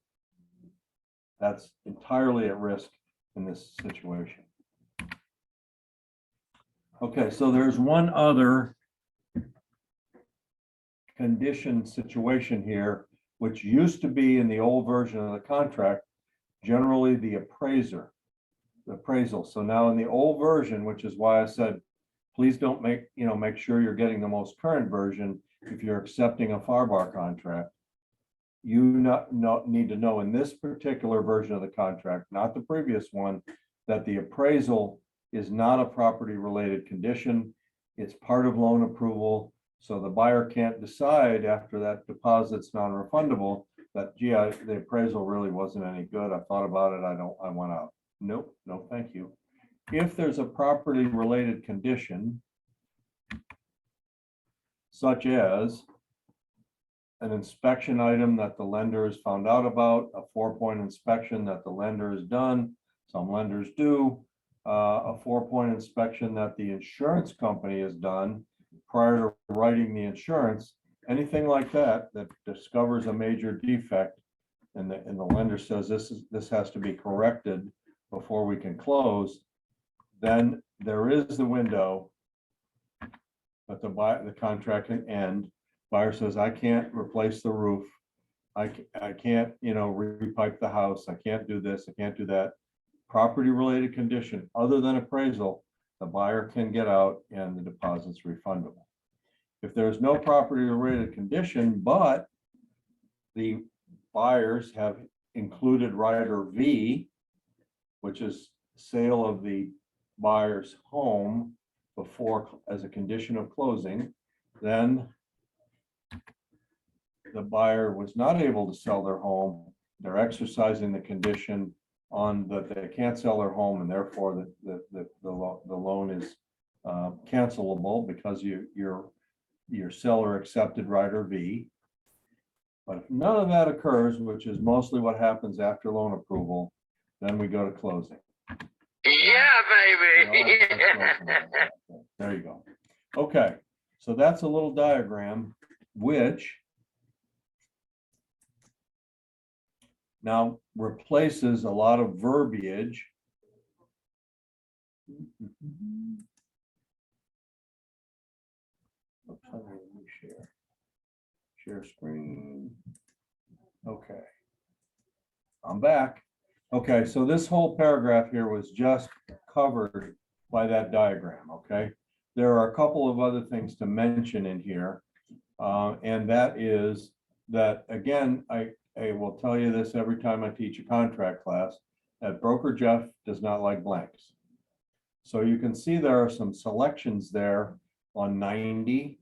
that's entirely at risk in this situation. Okay, so there's one other condition situation here, which used to be in the old version of the contract, generally the appraisal. So now in the old version, which is why I said please don't make sure you're getting the most current version if you're accepting a FAR contract. You need to know in this particular version of the contract, not the previous one, that the appraisal is not a property related condition. It's part of loan approval. So the buyer can't decide after that deposit's non-refundable that, gee, the appraisal really wasn't any good. I thought about it. I want out. Nope, no, thank you. If there's a property related condition, such as an inspection item that the lender has found out about, a 4-point inspection that the lender has done, some lenders do, a 4-point inspection that the insurance company has done prior to writing the insurance, anything like that that discovers a major defect, and the lender says this has to be corrected before we can close, then there is the window that the contract can end. Buyer says, I can't replace the roof. I can't, repipe the house. I can't do this. I can't do that. Property related condition other than appraisal, the buyer can get out and the deposit's refundable. If there's no property related condition, but the buyers have included rider V, which is sale of the buyer's home before as a condition of closing, then the buyer was not able to sell their home. They're exercising the condition on that they can't sell their home, and therefore the loan is cancelable because your seller accepted rider V. But if none of that occurs, which is mostly what happens after loan approval, then we go to closing. Yeah, baby. There you go. Okay, so that's a little diagram which now replaces a lot of verbiage. Oops, let me share screen. Okay, I'm back. Okay, so this whole paragraph here was just covered by that diagram. Okay, there are a couple of other things to mention in here, and that is that, again, I will tell you this every time I teach a contract class, that Broker Jeff does not like blanks. So you can see there are some selections there on 90,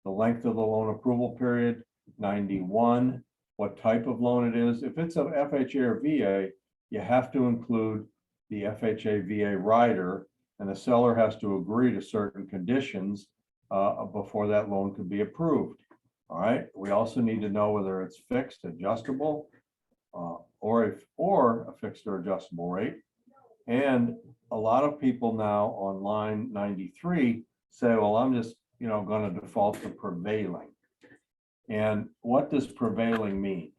the length of the loan approval period, 91, what type of loan it is. If it's a FHA or VA, you have to include the FHA VA rider, and the seller has to agree to certain conditions before that loan could be approved. All right. We also need to know whether it's fixed, adjustable, or a fixed or adjustable rate. And a lot of people now on line 93 say, well, I'm just, going to default to prevailing. And what does prevailing mean?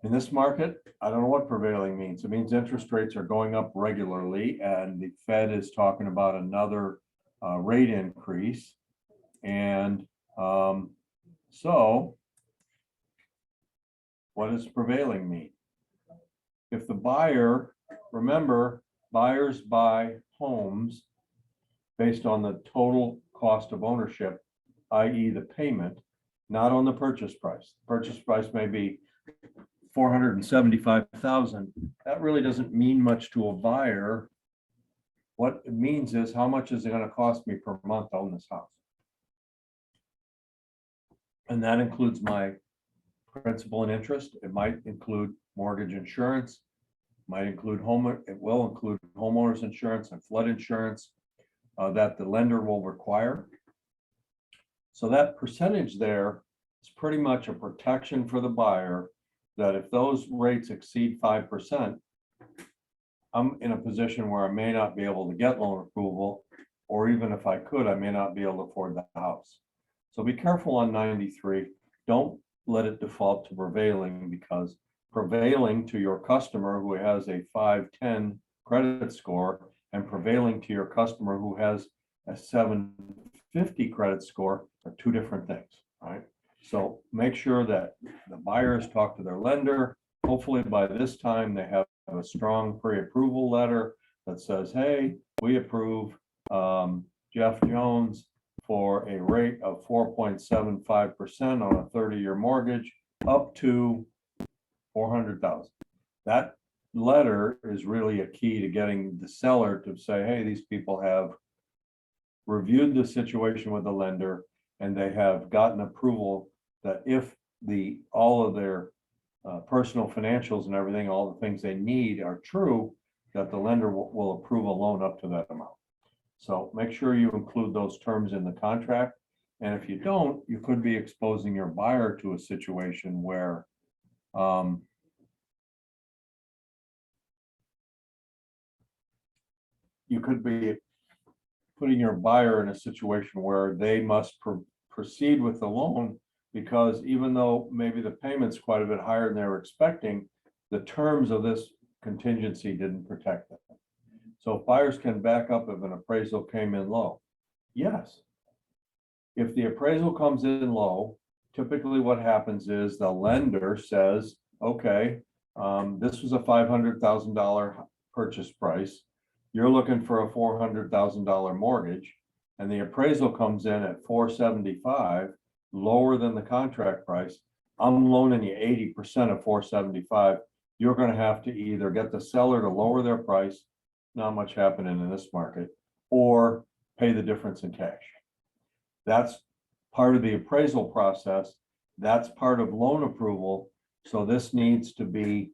In this market, I don't know what prevailing means. It means interest rates are going up regularly, and the Fed is talking about another rate increase. And so what does prevailing mean? If the buyer, remember, buyers buy homes based on the total cost of ownership, i.e. the payment, not on the purchase price. Purchase price may be $475,000. That really doesn't mean much to a buyer. What it means is, how much is it going to cost me per month to own this house? And that includes my principal and interest. It might include mortgage insurance, it will include homeowners insurance and flood insurance that the lender will require. So that percentage there is pretty much a protection for the buyer, that if those rates exceed 5%, I'm in a position where I may not be able to get loan approval, or even if I could, I may not be able to afford the house. So be careful on 93. Don't let it default to prevailing, because prevailing to your customer who has a 510 credit score and prevailing to your customer who has a 750 credit score are two different things, right? So make sure that the buyers talk to their lender. Hopefully by this time they have a strong pre-approval letter that says, hey, we approve Jeff Jones for a rate of 4.75% on a 30-year mortgage up to 400,000. That letter is really a key to getting the seller to say, hey, these people have reviewed the situation with the lender and they have gotten approval that if all of their personal financials and everything, all the things they need are true, that the lender will approve a loan up to that amount. So make sure you include those terms in the contract. And if you don't, you could be exposing your buyer to a situation where you could be putting your buyer in a situation where they must proceed with the loan, because even though maybe the payment's quite a bit higher than they were expecting, the terms of this contingency didn't protect them. So buyers can back up if an appraisal came in low. Yes. If the appraisal comes in low, typically what happens is the lender says, okay, this was a $500,000 purchase price. You're looking for a $400,000 mortgage, and the appraisal comes in at 475, lower than the contract price. I'm loaning you 80% of 475. You're going to have to either get the seller to lower their price, not much happening in this market, or pay the difference in cash. That's part of the appraisal process. That's part of loan approval. So this needs to be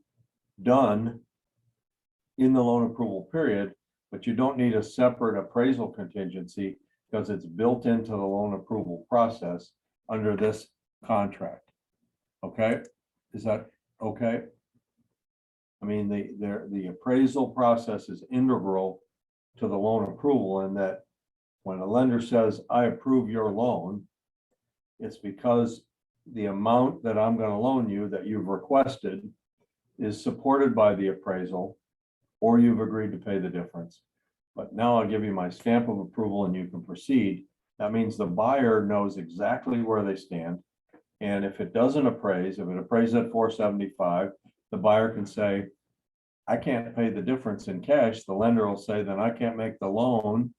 done in the loan approval period, but you don't need a separate appraisal contingency because it's built into the loan approval process under this contract. Okay, is that okay? I mean, the appraisal process is integral to the loan approval, in that when a lender says, I approve your loan, it's because the amount that I'm going to loan you that you've requested is supported by the appraisal, or you've agreed to pay the difference. But now I'll give you my stamp of approval and you can proceed. That means the buyer knows exactly where they stand. And if it doesn't appraise, if it appraises at 475, the buyer can say, I can't pay the difference in cash. The lender will say, then I can't make the loan.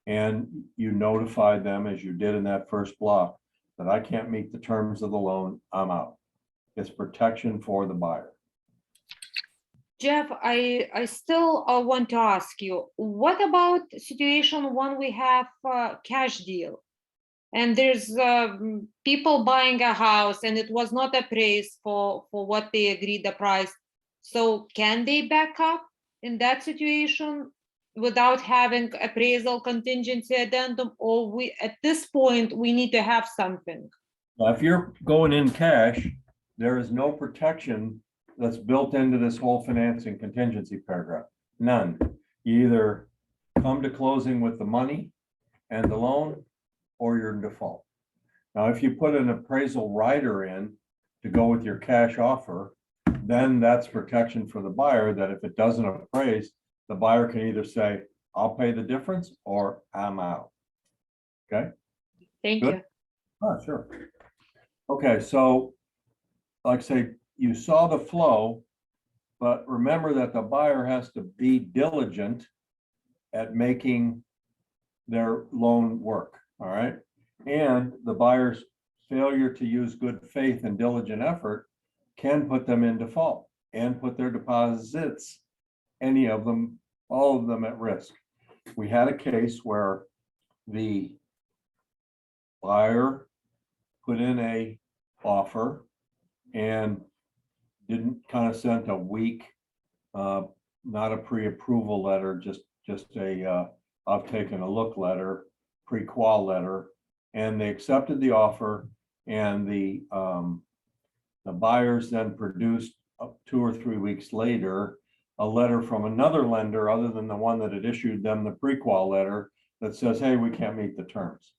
And you notify them, as you did in that first block, that I can't meet the terms of the loan, I'm out. It's protection for the buyer. Jeff, I still want to ask you, what about situation when we have a cash deal and there's people buying a house and it was not appraised for what they agreed the price? So can they back up in that situation without having appraisal contingency addendum, or we at this point we need to have something? Now, if you're going in cash, there is no protection that's built into this whole financing contingency paragraph. None. You either come to closing with the money and the loan, or you're in default. Now, if you put an appraisal rider in to go with your cash offer, then that's protection for the buyer, that if it doesn't appraise, the buyer can either say, I'll pay the difference, or I'm out. Okay? Thank Good. you. Oh, sure. Okay, so like I say, you saw the flow, but remember that the buyer has to be diligent at making their loan work, all right? And the buyer's failure to use good faith and diligent effort can put them in default and put their deposits, any of them, all of them, at risk. We had a case where the buyer put in a offer and didn't kind of sent a weak, not a pre-approval letter, just a I've taken a look letter, pre-qual letter, and they accepted the offer, and the buyers then produced 2 or 3 weeks later a letter from another lender other than the one that had issued them the pre-qual letter that says, hey, we can't meet the terms.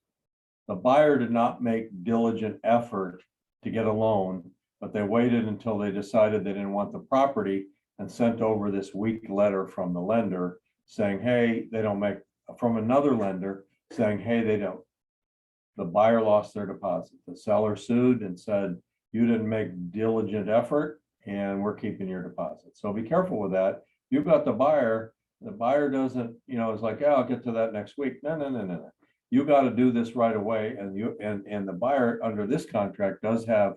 The buyer did not make diligent effort to get a loan, but they waited until they decided they didn't want the property and sent over this weak letter from the lender saying, hey, they don't make, from another lender saying, hey, they don't. The buyer lost their deposit. The seller sued and said, you didn't make diligent effort and we're keeping your deposit. So be careful with that. You've got the buyer The buyer doesn't, is like, yeah, I'll get to that next week. No, no, no, no, no. You got to do this right away. And the buyer under this contract does have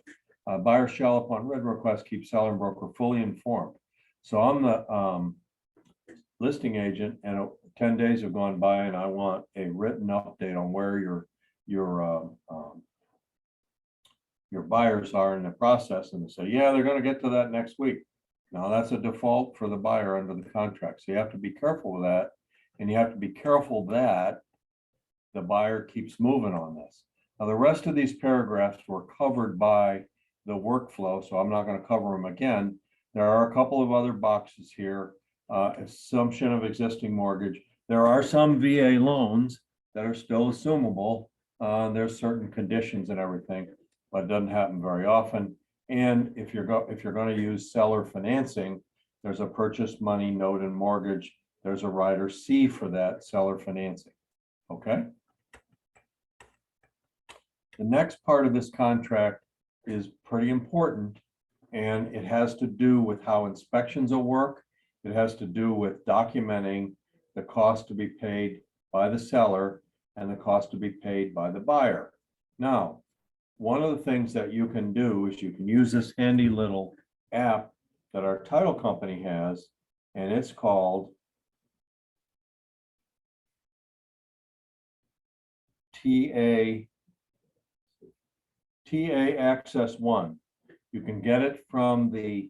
buyer shall upon written request keep seller and broker fully informed. So I'm the listing agent, and 10 days have gone by and I want a written update on where your buyers are in the process, and they say, yeah, they're going to get to that next week. Now that's a default for the buyer under the contract. So you have to be careful with that. And you have to be careful that the buyer keeps moving on this. Now, the rest of these paragraphs were covered by the workflow, so I'm not going to cover them again. There are a couple of other boxes here. Assumption of existing mortgage. There are some VA loans that are still assumable. There's certain conditions and everything, but it doesn't happen very often. And if you're going to use seller financing, there's a purchase money note and mortgage. There's a rider C for that seller financing. Okay. The next part of this contract is pretty important, and it has to do with how inspections will work. It has to do with documenting the cost to be paid by the seller and the cost to be paid by the buyer. Now, one of the things that you can do is you can use this handy little app that our title company has, and it's called TA Access One. You can get it from the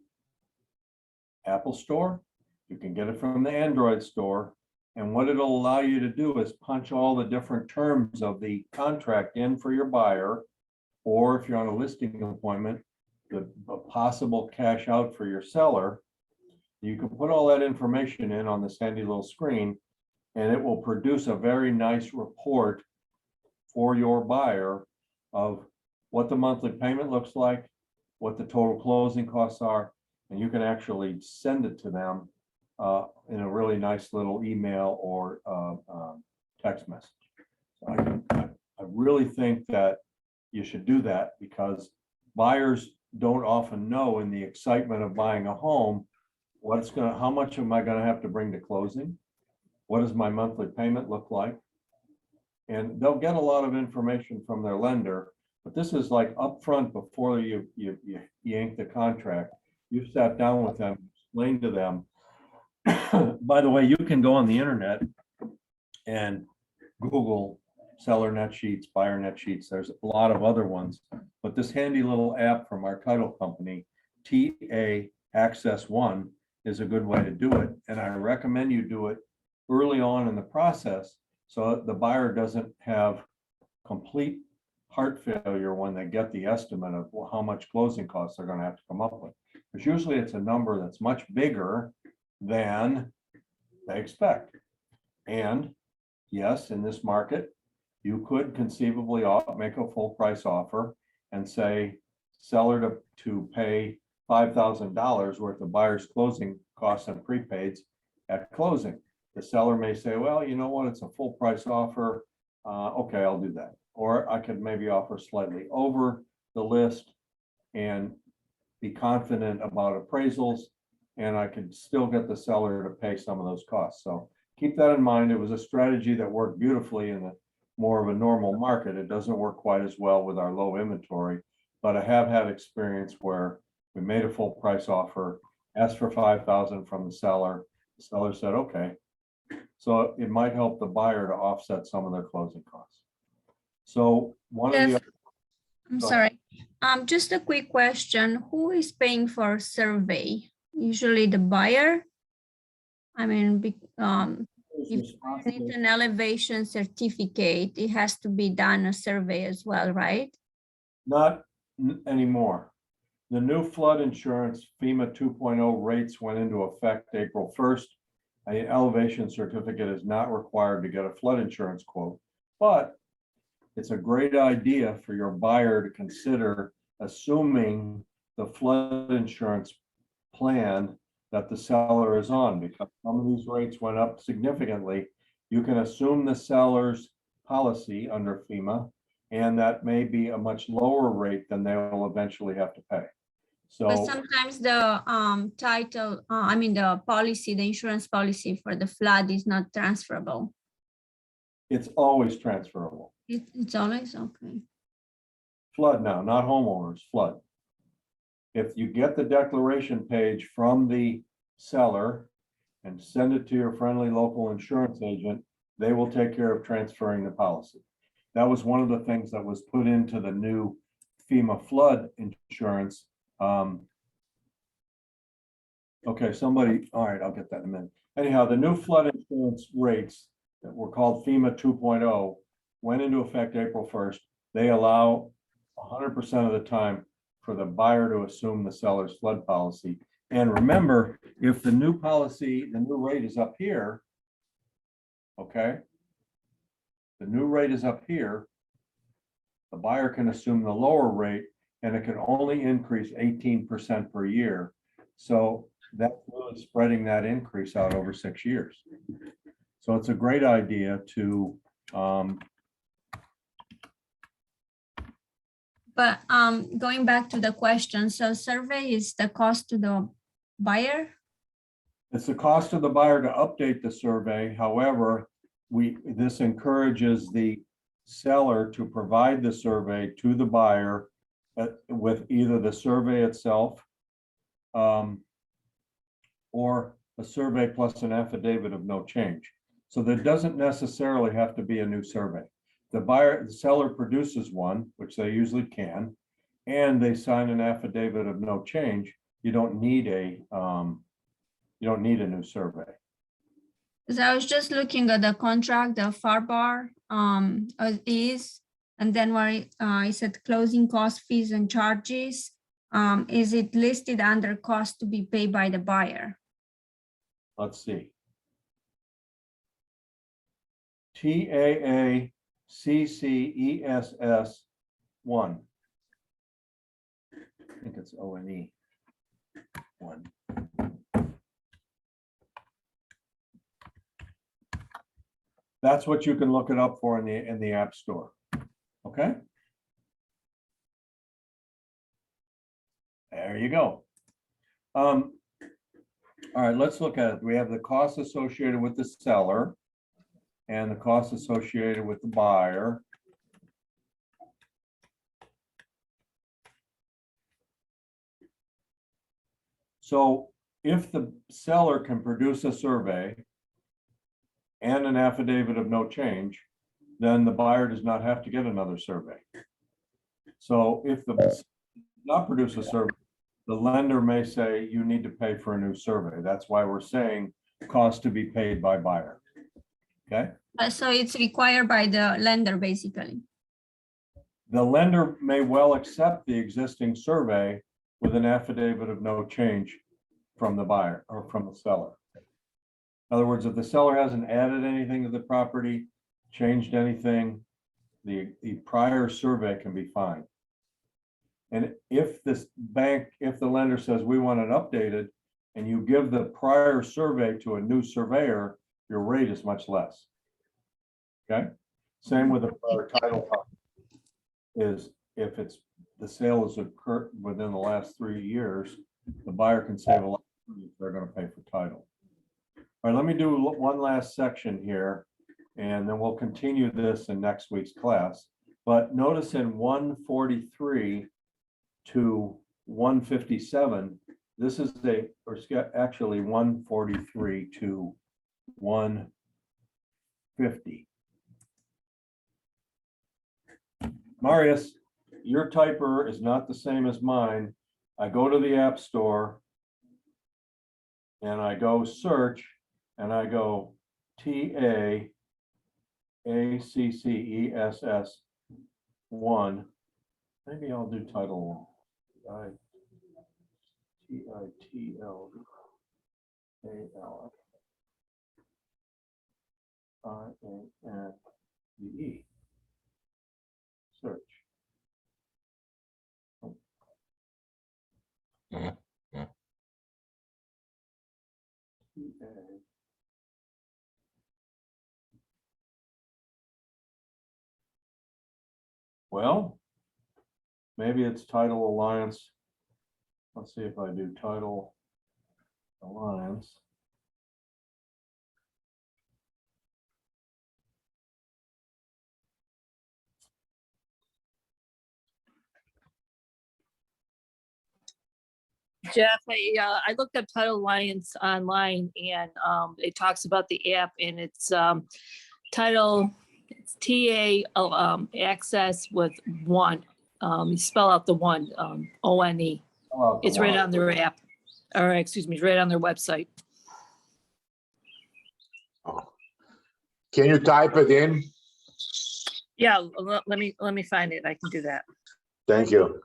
Apple Store. You can get it from the Android store. And what it'll allow you to do is punch all the different terms of the contract in for your buyer, or if you're on a listing appointment, the possible cash out for your seller. You can put all that information in on this handy little screen, and it will produce a very nice report for your buyer of what the monthly payment looks like, what the total closing costs are, and you can actually send it to them in a really nice little email or text message. So I really think that you should do that, because buyers don't often know, in the excitement of buying a home, how much am I going to have to bring to closing? What does my monthly payment look like? And they'll get a lot of information from their lender, but this is like upfront before you yank the contract. You've sat down with them, explained to them. By the way, you can go on the internet and Google seller net sheets, buyer net sheets. There's a lot of other ones, but this handy little app from our title company, TA Access One, is a good way to do it. And I recommend you do it early on in the process, so that the buyer doesn't have complete heart failure when they get the estimate of how much closing costs they're going to have to come up with. Because usually it's a number that's much bigger than they expect. And yes, in this market, you could conceivably make a full price offer and say seller to pay $5,000 worth of buyer's closing costs and prepaids at closing. The seller may say, well, you know what, it's a full price offer. Okay, I'll do that. Or I could maybe offer slightly over the list and be confident about appraisals, and I could still get the seller to pay some of those costs. So keep that in mind. It was a strategy that worked beautifully in more of a normal market. It doesn't work quite as well with our low inventory, but I have had experience where we made a full price offer, asked for $5,000 from the seller. The seller said, okay. So it might help the buyer to offset some of their closing costs. So one of the, I'm sorry. Just a quick question. Who is paying for survey? Usually the buyer? I mean, if you need an elevation certificate, it has to be done a survey as well, right? not anymore. The new flood insurance FEMA 2.0 rates went into effect April 1st. An elevation certificate is not required to get a flood insurance quote, but it's a great idea for your buyer to consider assuming the flood insurance plan that the seller is on, because some of these rates went up significantly. You can assume the seller's policy under FEMA, and that may be a much lower rate than they will eventually have to pay. But So sometimes the title, I mean, the policy, the insurance policy for the flood is not transferable. it's always transferable. It's always okay. Flood now, not homeowners, flood. If you get the declaration page from the seller and send it to your friendly local insurance agent, they will take care of transferring the policy. That was one of the things that was put into the new FEMA flood insurance. Okay, somebody, all right, I'll get that in a minute. Anyhow, the new flood insurance rates that were called FEMA 2.0 went into effect April 1st. They allow 100% of the time for the buyer to assume the seller's flood policy. And remember, if the new policy, the new rate is up here, okay? The new rate is up here. The buyer can assume the lower rate and it can only increase 18% per year. So that's really spreading that increase out over 6 years. So it's a great idea to, But going back to the question, so survey is the cost to the buyer? it's the cost of the buyer to update the survey. However, this encourages the seller to provide the survey to the buyer with either the survey itself or a survey plus an affidavit of no change. So there doesn't necessarily have to be a new survey. The seller produces one, which they usually can, and they sign an affidavit of no change. You don't need a new survey. Because I was just looking at the contract, the far bar is, and then where it said closing cost, fees and charges. Is it listed under cost to be paid by the buyer? Let's see. TAACCESS 1. I think it's ONE 1. That's what you can look it up for in the App Store. Okay. There you go. All right, let's look at it. We have the costs associated with the seller and the costs associated with the buyer. So if the seller can produce a survey and an affidavit of no change, then the buyer does not have to get another survey. So if the not produce a survey, the lender may say you need to pay for a new survey. That's why we're saying cost to be paid by buyer. Okay. So it's required by the lender, basically. The lender may well accept the existing survey with an affidavit of no change from the buyer or from the seller. In other words, if the seller hasn't added anything to the property, changed anything, the prior survey can be fine. And if the lender says we want it updated and you give the prior survey to a new surveyor, your rate is much less. Okay. Same with the prior title is if the sale has occurred within the last 3 years, the buyer can save a lot if they're going to pay for title. All right, let me do one last section here, and then we'll continue this in next week's class. But notice in 143 to 157, this is actually 143 to 150. Marius, your typer is not the same as mine. I go to the App Store and I go search and I go TAACCESS 1. Maybe I'll do title 1. TITLALIANDE. Search. Well, maybe it's Title Alliance let's see if I do title alliance. Jeff, I looked up Title Alliance online and it talks about the app and it's title, it's TA access with one. You spell out the one, ONE. Oh, It's right on their app, or excuse me, right on their website. Can you type it in? Yeah, let me find it. I can do that. Thank you.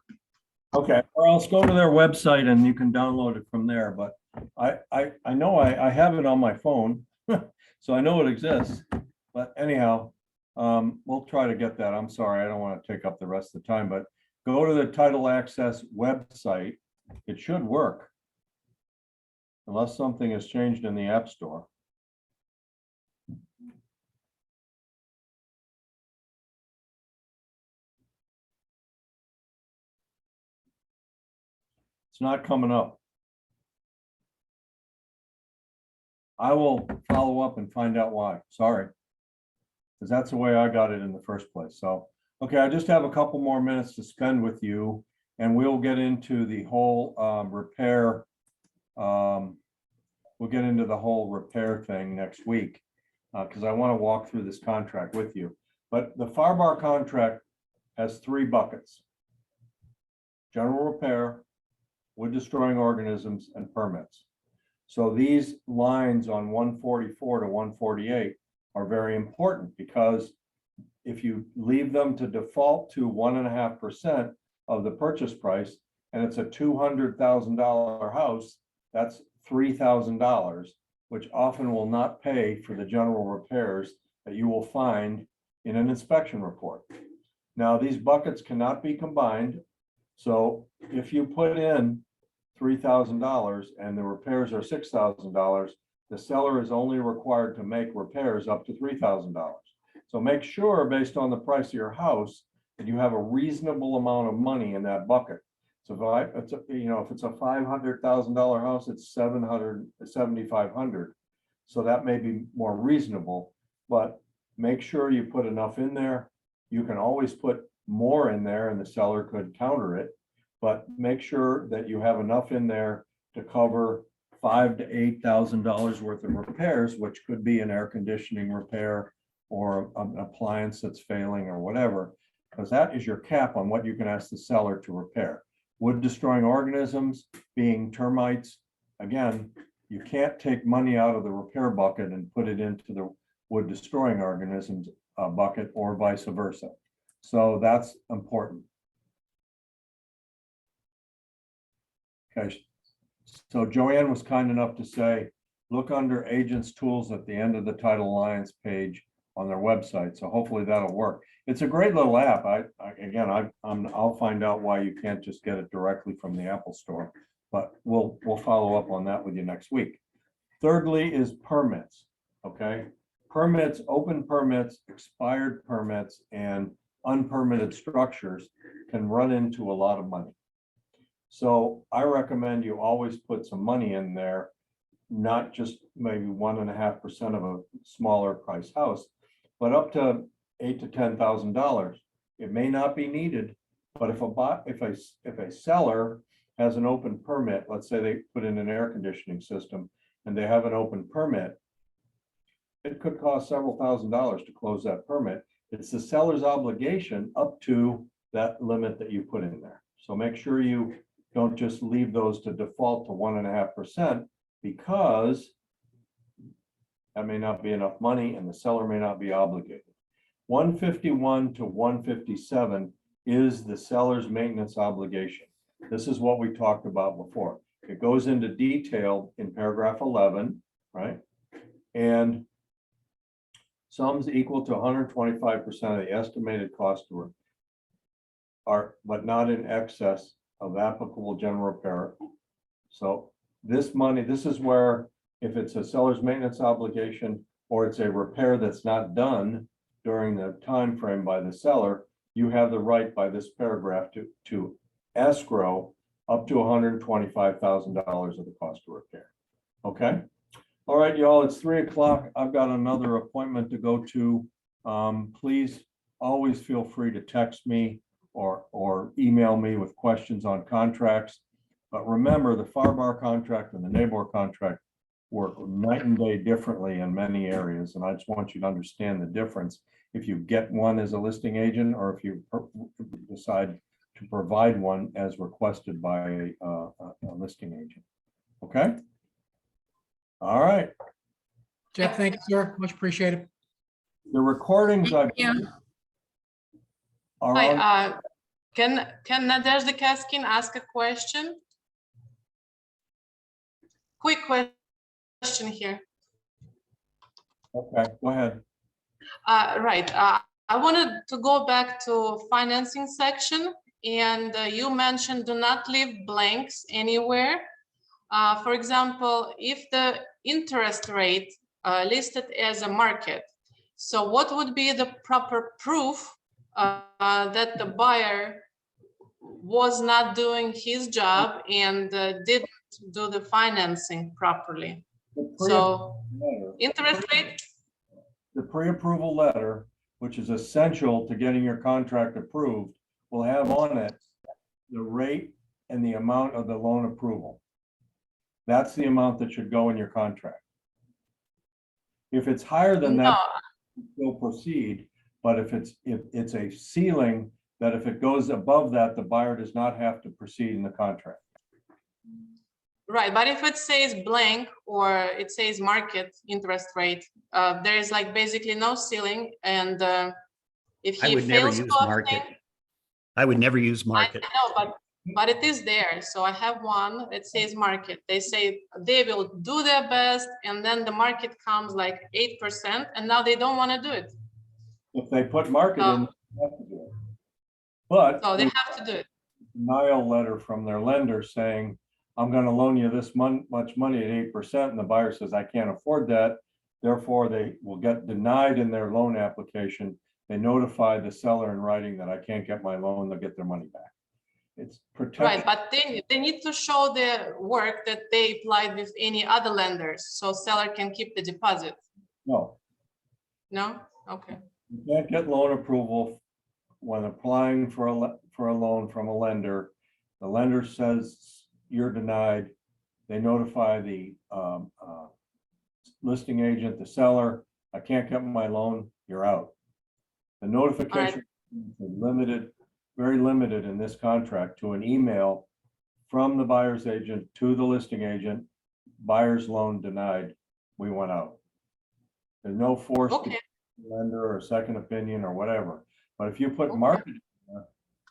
Okay, or else go to their website and you can download it from there, but I know I have it on my phone, so I know it exists. But anyhow, we'll try to get that. I'm sorry, I don't want to take up the rest of the time, but go to the Title Access website. It should work. Unless something has changed in the App Store. It's not coming up. I will follow up and find out why. Sorry. Because that's the way I got it in the first place. So, okay, I just have a couple more minutes to spend with you and we'll get into the whole repair. We'll get into the whole repair thing next week because I want to walk through this contract with you. But the FARBAR contract has 3 buckets. General repair, wood destroying organisms, and permits. So these lines on 144 to 148 are very important because if you leave them to default to 1.5% of the purchase price, and it's a $200,000 house, that's $3,000, which often will not pay for the general repairs that you will find in an inspection report. Now, these buckets cannot be combined. So if you put in $3,000 and the repairs are $6,000, the seller is only required to make repairs up to $3,000. So make sure, based on the price of your house, that you have a reasonable amount of money in that bucket. So if it's a $500,000 house, it's $7,500. So that may be more reasonable, but make sure you put enough in there. You can always put more in there and the seller could counter it, but make sure that you have enough in there to cover $5,000 to $8,000 worth of repairs, which could be an air conditioning repair or an appliance that's failing or whatever, because that is your cap on what you can ask the seller to repair. Wood destroying organisms being termites, again, you can't take money out of the repair bucket and put it into the wood destroying organisms bucket or vice versa. So that's important. Okay, so Joanne was kind enough to say, look under agents tools at the end of the Title Alliance page on their website. So hopefully that'll work. It's a great little app. I'll find out why you can't just get it directly from the Apple Store, but we'll follow up on that with you next week. Thirdly is permits. Okay, permits, open permits, expired permits, and unpermitted structures can run into a lot of money. So I recommend you always put some money in there, not just maybe 1.5% of a smaller price house, but up to $8,000 to $10,000. It may not be needed, but if a seller has an open permit, let's say they put in an air conditioning system and they have an open permit, it could cost several $1,000s to close that permit. It's the seller's obligation up to that limit that you put in there. So make sure you don't just leave those to default to 1.5%, because that may not be enough money and the seller may not be obligated. 151 to 157 is the seller's maintenance obligation. This is what we talked about before. It goes into detail in paragraph 11, right? And sums equal to 125% of the estimated cost to are, but not in excess of applicable general repair. So this money, this is where if it's a seller's maintenance obligation or it's a repair that's not done during the time frame by the seller, you have the right by this paragraph to escrow up to $125,000 of the cost of repair. Okay? All right, y'all, it's 3:00. I've got another appointment to go to. Please always feel free to text me or email me with questions on contracts. But remember, the FAR contract and the NABOR contract work night and day differently in many areas. And I just want you to understand the difference if you get one as a listing agent or if you decide to provide one as requested by a listing agent. Okay? All right. Jeff, thank you, sir. Much appreciated. The recordings Thank you. are on. Hi, can Nadezhda Kaskin ask a question? Quick question here. Okay, go ahead. Right, I wanted to go back to financing section, and you mentioned do not leave blanks anywhere. For example, if the interest rate listed as a market, so what would be the proper proof that the buyer was not doing his job and didn't do the financing properly? So interest rate? The pre-approval letter, which is essential to getting your contract approved, will have on it the rate and the amount of the loan approval. That's the amount that should go in your contract. If it's higher than that, you'll proceed. But if it's a ceiling that if it goes above that, the buyer does not have to proceed in the contract. Right, but if it says blank or it says market interest rate, there is like basically no ceiling, and if I he would never fails use to market. obtain, I would never use market. I know, but it is there. So I have one that says market. They say they will do their best, and then the market comes like 8%, and now they don't want to do it. If they put market in, they have to do it. But So they have to do it. denial letter from their lender saying, I'm going to loan you this much money at 8%, and the buyer says, I can't afford that. Therefore, they will get denied in their loan application. They notify the seller in writing that I can't get my loan, they'll get their money back. It's protection. Right, but they need to show the work that they applied with any other lenders, so seller can keep the deposit. No, No? Okay. you can't get loan approval when applying for a loan from a lender. The lender says you're denied. They notify the listing agent, the seller, I can't get my loan, you're out. The notification is limited, very limited in this contract to an email from the buyer's agent to the listing agent, buyer's loan denied, we went out. There's no force to Okay. lender or second opinion or whatever. But if you put market in there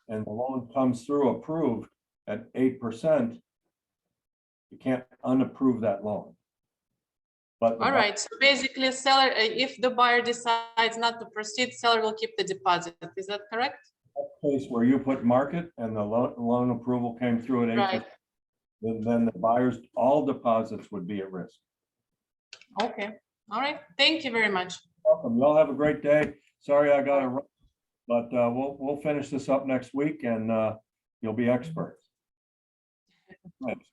and the loan comes through approved at 8%, you can't unapprove that loan. But All right, so basically seller, if the buyer decides not to proceed, seller will keep the deposit. Is that correct? case where you put market and the loan approval came through at 8%, Right. then the buyer's, all deposits would be at risk. Okay, all right, thank you very much. Welcome. Y'all have a great day. Sorry I got to run, but we'll finish this up next week and you'll be experts. Thanks.